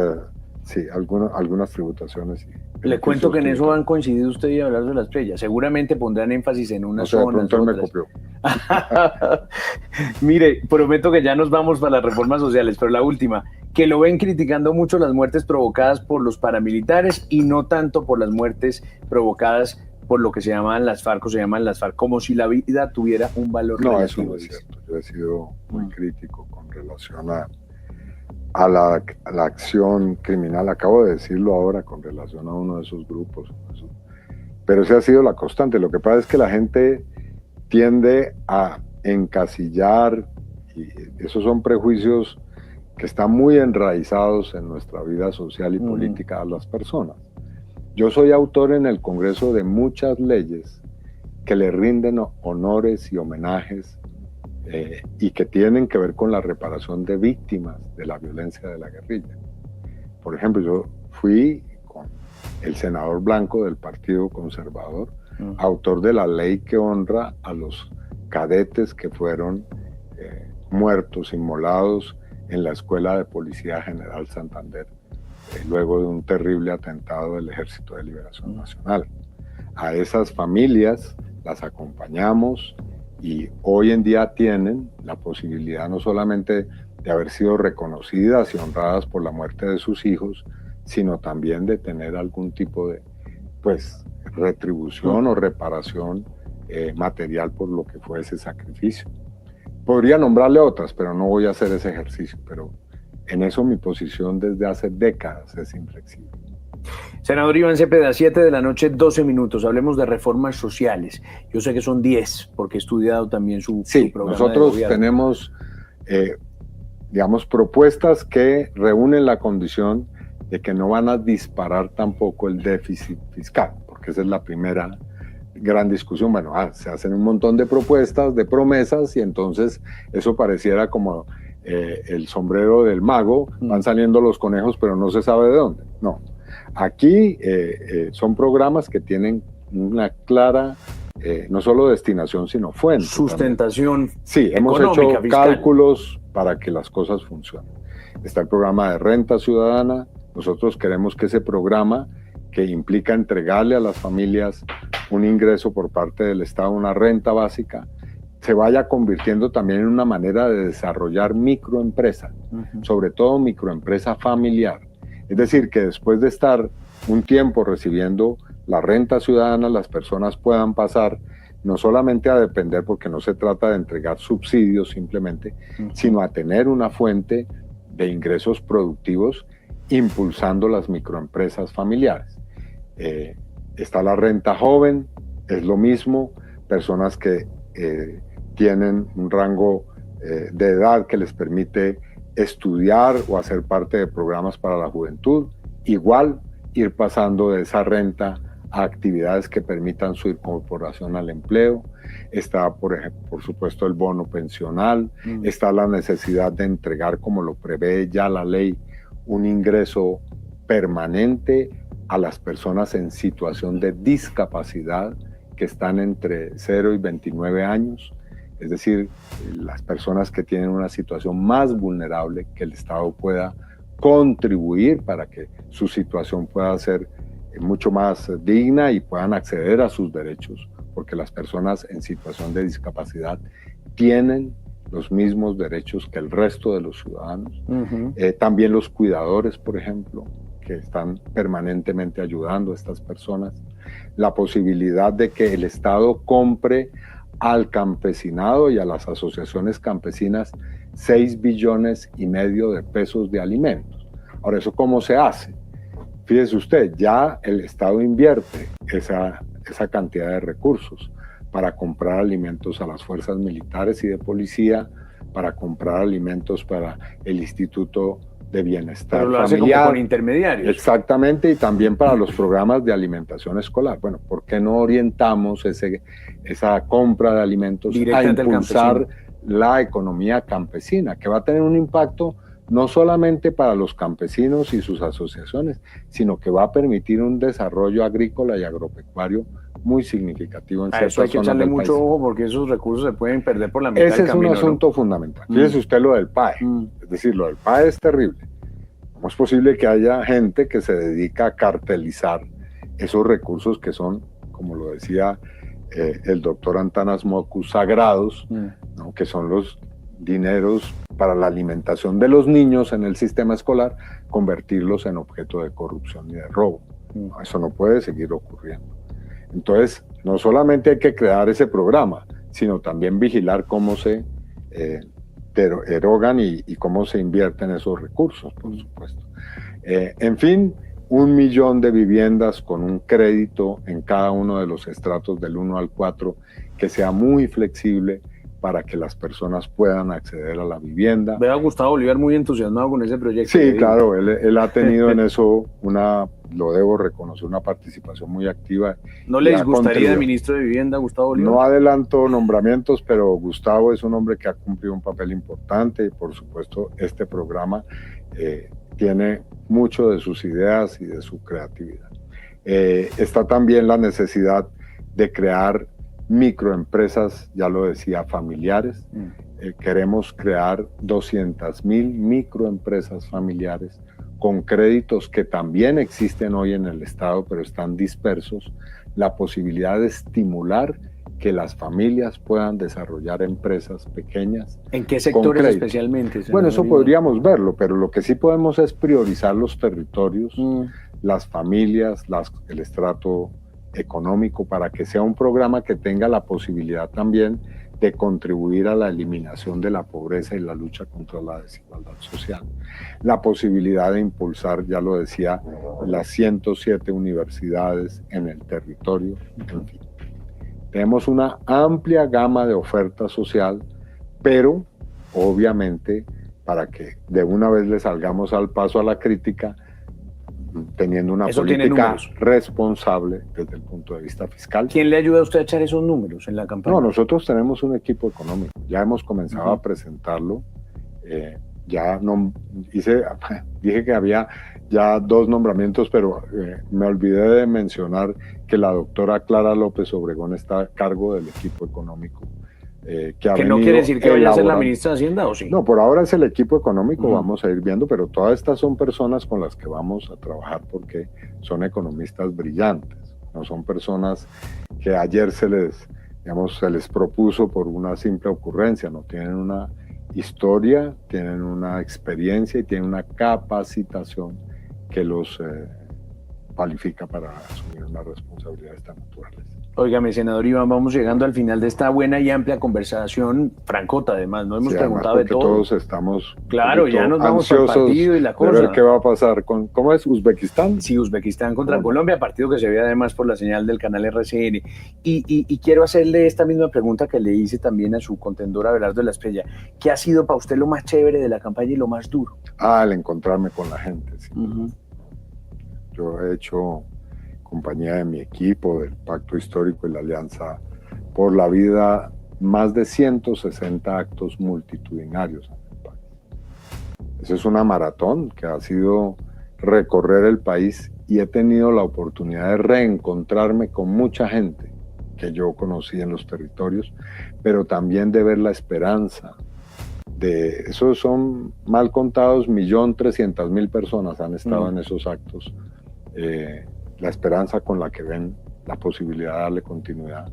tributaciones. Le cuento que en eso han coincidido usted y hablar de las playas. Seguramente pondrán énfasis en una zona. De pronto él me copió. Mire, prometo que ya nos vamos para las reformas sociales, pero la última, que lo ven criticando mucho las muertes provocadas por los paramilitares y no tanto por las muertes provocadas por lo que se llaman las FARC o se llaman las FARC, como si la vida tuviera un valor relativo. No, eso no es cierto. Yo he sido muy crítico con relación a la acción criminal. Acabo de decirlo ahora con relación a uno de esos grupos. Pero esa ha sido la constante. Lo que pasa es que la gente tiende a encasillar, y esos son prejuicios que están muy enraizados en nuestra vida social y política a las personas. Yo soy autor en el Congreso de muchas leyes que le rinden honores y homenajes y que tienen que ver con la reparación de víctimas de la violencia de la guerrilla. Por ejemplo, yo fui con el senador Blanco del Partido Conservador, autor de la ley que honra a los cadetes que fueron muertos, inmolados en la Escuela de Policía General Santander, luego de un terrible atentado del Ejército de Liberación Nacional. A esas familias las acompañamos y hoy en día tienen la posibilidad no solamente de haber sido reconocidas y honradas por la muerte de sus hijos, sino también de tener algún tipo de retribución o reparación material por lo que fue ese sacrificio. Podría nombrarle otras, pero no voy a hacer ese ejercicio, pero en eso mi posición desde hace décadas es inflexible. Senador Iván Cepeda, 7 de la noche, 12 minutos. Hablemos de reformas sociales. Yo sé que son 10, porque he estudiado también su programa. Nosotros tenemos, digamos, propuestas que reúnen la condición de que no van a disparar tampoco el déficit fiscal, porque esa es la primera gran discusión. Bueno, se hacen un montón de propuestas, de promesas, y entonces eso pareciera como el sombrero del mago, van saliendo los conejos, pero no se sabe de dónde. No. Aquí son programas que tienen una clara, no solo destinación, sino fuente. Sustentación. Sí, hemos hecho cálculos para que las cosas funcionen. Está el programa de renta ciudadana. Nosotros queremos que ese programa, que implica entregarle a las familias un ingreso por parte del Estado, una renta básica, se vaya convirtiendo también en una manera de desarrollar microempresa, sobre todo microempresa familiar. Es decir, que después de estar un tiempo recibiendo la renta ciudadana, las personas puedan pasar no solamente a depender, porque no se trata de entregar subsidios simplemente, sino a tener una fuente de ingresos productivos impulsando las microempresas familiares. Está la renta joven, es lo mismo, personas que tienen un rango de edad que les permite estudiar o hacer parte de programas para la juventud, igual ir pasando de esa renta a actividades que permitan su incorporación al empleo. Está, por supuesto, el bono pensional, está la necesidad de entregar, como lo prevé ya la ley, un ingreso permanente a las personas en situación de discapacidad que están entre 0 y 29 años, es decir, las personas que tienen una situación más vulnerable, que el Estado pueda contribuir para que su situación pueda ser mucho más digna y puedan acceder a sus derechos, porque las personas en situación de discapacidad tienen los mismos derechos que el resto de los ciudadanos. También los cuidadores, por ejemplo, que están permanentemente ayudando a estas personas. La posibilidad de que el Estado compre al campesinado y a las asociaciones campesinas 6,5 billones de pesos de alimentos. Ahora, ¿eso cómo se hace? Fíjese usted, ya el Estado invierte esa cantidad de recursos para comprar alimentos a las fuerzas militares y de policía, para comprar alimentos para el Instituto de Bienestar Pero lo hace familiar, como con intermediarios. Exactamente, y también para los programas de alimentación escolar. Bueno, ¿por qué no orientamos esa compra de alimentos a impulsar la economía campesina, que va a tener un impacto no solamente para los campesinos y sus asociaciones, sino que va a permitir un desarrollo agrícola y agropecuario muy significativo en ciertas zonas del país? Eso hay que echarle mucho ojo, porque esos recursos se pueden perder por la mitad del camino. Ese es un asunto fundamental. Fíjese usted lo del PAE. Es decir, lo del PAE es terrible. ¿Cómo es posible que haya gente que se dedica a cartelizar esos recursos que son, como lo decía el doctor Antanas Mockus, sagrados, ¿no? Que son los dineros para la alimentación de los niños en el sistema escolar, convertirlos en objeto de corrupción y de robo? No, eso no puede seguir ocurriendo. Entonces, no solamente hay que crear ese programa, sino también vigilar cómo se erogan y cómo se invierten esos recursos, por supuesto. En fin, 1 millón de viviendas con un crédito en cada uno de los estratos del 1 al 4, que sea muy flexible para que las personas puedan acceder a la vivienda. Veo a Gustavo Bolívar muy entusiasmado con ese proyecto. Sí, claro, él ha tenido en eso lo debo reconocer, una participación muy activa. ¿No le disgustaría de ministro de Vivienda, Gustavo Bolívar? No adelanto nombramientos, pero Gustavo es un hombre que ha cumplido un papel importante y por supuesto este programa tiene mucho de sus ideas y de su creatividad. Está también la necesidad de crear microempresas, ya lo decía, familiares. Queremos crear 200,000 microempresas familiares con créditos que también existen hoy en el Estado, pero están dispersos. La posibilidad de estimular que las familias puedan desarrollar empresas pequeñas. ¿En qué sectores especialmente? Bueno, eso podríamos verlo, pero lo que sí podemos es priorizar los territorios, las familias, el estrato económico, para que sea un programa que tenga la posibilidad también de contribuir a la eliminación de la pobreza y la lucha contra la desigualdad social. La posibilidad de impulsar, ya lo decía, las 107 universidades en el territorio, en fin. Tenemos una amplia gama de oferta social, pero obviamente para que de una vez le salgamos al paso a la crítica, teniendo una política responsable desde el punto de vista fiscal. ¿Quién le ayuda a usted a echar esos números en la campaña? No, nosotros tenemos un equipo económico, ya hemos comenzado a presentarlo, ya no dije que había ya 2 nombramientos, pero me olvidé de mencionar que la doctora Clara López Obregón está a cargo del equipo económico. Que no quiere decir que vaya a ser la ministra de Hacienda, ¿o sí? No, por ahora es el equipo económico, vamos a ir viendo, pero todas estas son personas con las que vamos a trabajar porque son economistas brillantes, no son personas que ayer se les propuso por una simple ocurrencia, no tienen una historia, tienen una experiencia y tienen una capacitación que los cualifica para asumir unas responsabilidades tan naturales. Óigame, senador Iván, vamos llegando al final de esta buena y amplia conversación, francota además, no hemos preguntado de todo. Todos estamos ya nos vamos al partido y la cosa. De ver qué va a pasar con, ¿cómo es? ¿Uzbekistán? Sí, Uzbekistán contra Colombia, partido que se ve además por la señal del canal RCN. Y quiero hacerle esta misma pregunta que le hice también a su contendor Abelardo de la Espriella. ¿Qué ha sido para usted lo más chévere de la campaña y lo más duro? El encontrarme con la gente, sí. Yo he hecho compañía de mi equipo, del Pacto Histórico y la Alianza por la Vida, más de 160 actos multitudinarios en el país. Eso es una maratón que ha sido recorrer el país y he tenido la oportunidad de reencontrarme con mucha gente que yo conocí en los territorios, pero también de ver la esperanza. Esos son mal contados, 1.300.000 personas han estado en esos actos. La esperanza con la que ven la posibilidad de darle continuidad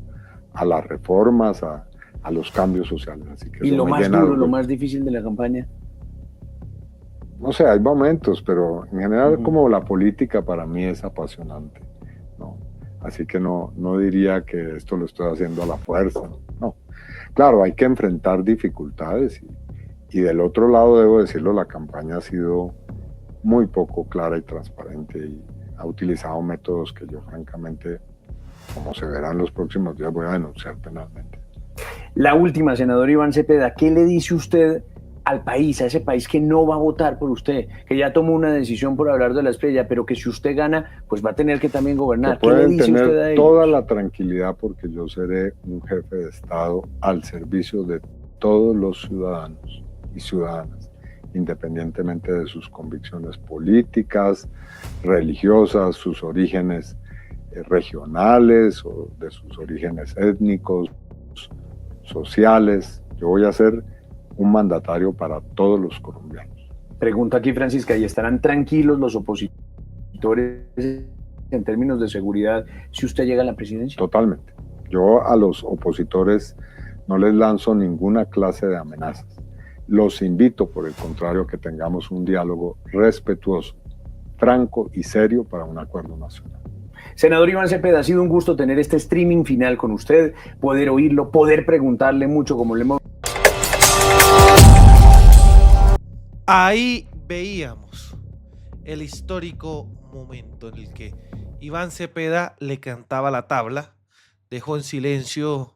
a las reformas, a los cambios sociales. Así que ¿y lo más duro, lo más difícil de la campaña? No sé, hay momentos, pero en general como la política para mí es apasionante, ¿no? Así que no diría que esto lo estoy haciendo a la fuerza, no. Claro, hay que enfrentar dificultades y del otro lado, debo decirlo, la campaña ha sido muy poco clara y transparente y ha utilizado métodos que yo francamente, como se verá en los próximos días, voy a denunciar penalmente. La última, senador Iván Cepeda, ¿qué le dice usted al país, a ese país que no va a votar por usted, que ya tomó una decisión por Abelardo de la Espriella, pero que si usted gana, pues va a tener que también gobernar? ¿Qué le dice usted a ellos? Toda la tranquilidad porque yo seré un jefe de Estado al servicio de todos los ciudadanos y ciudadanas, independientemente de sus convicciones políticas, religiosas, sus orígenes regionales o de sus orígenes étnicos, sociales. Yo voy a ser un mandatario para todos los colombianos. Pregunta aquí Francisca, ¿y estarán tranquilos los opositores en términos de seguridad si usted llega a la presidencia? Totalmente. Yo a los opositores no les lanzo ninguna clase de amenazas. Los invito, por el contrario, a que tengamos un diálogo respetuoso, franco y serio para un acuerdo nacional. Senador Iván Cepeda, ha sido un gusto tener este streaming final con usted, poder oírlo, poder preguntarle mucho como le hemos... Ahí veíamos el histórico momento en el que Iván Cepeda le cantaba la tabla, dejó en silencio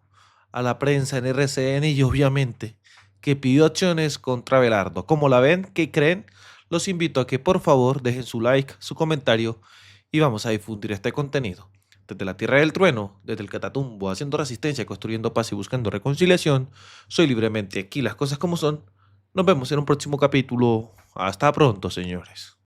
a la prensa en RCN y obviamente que pidió acciones contra Abelardo. ¿Cómo la ven? ¿Qué creen? Los invito a que por favor dejen su like, su comentario y vamos a difundir este contenido. Desde la Tierra del Trueno, desde el Catatumbo, haciendo resistencia, construyendo paz y buscando reconciliación, soy libremente aquí las cosas como son. Nos vemos en un próximo capítulo. Hasta pronto, señores.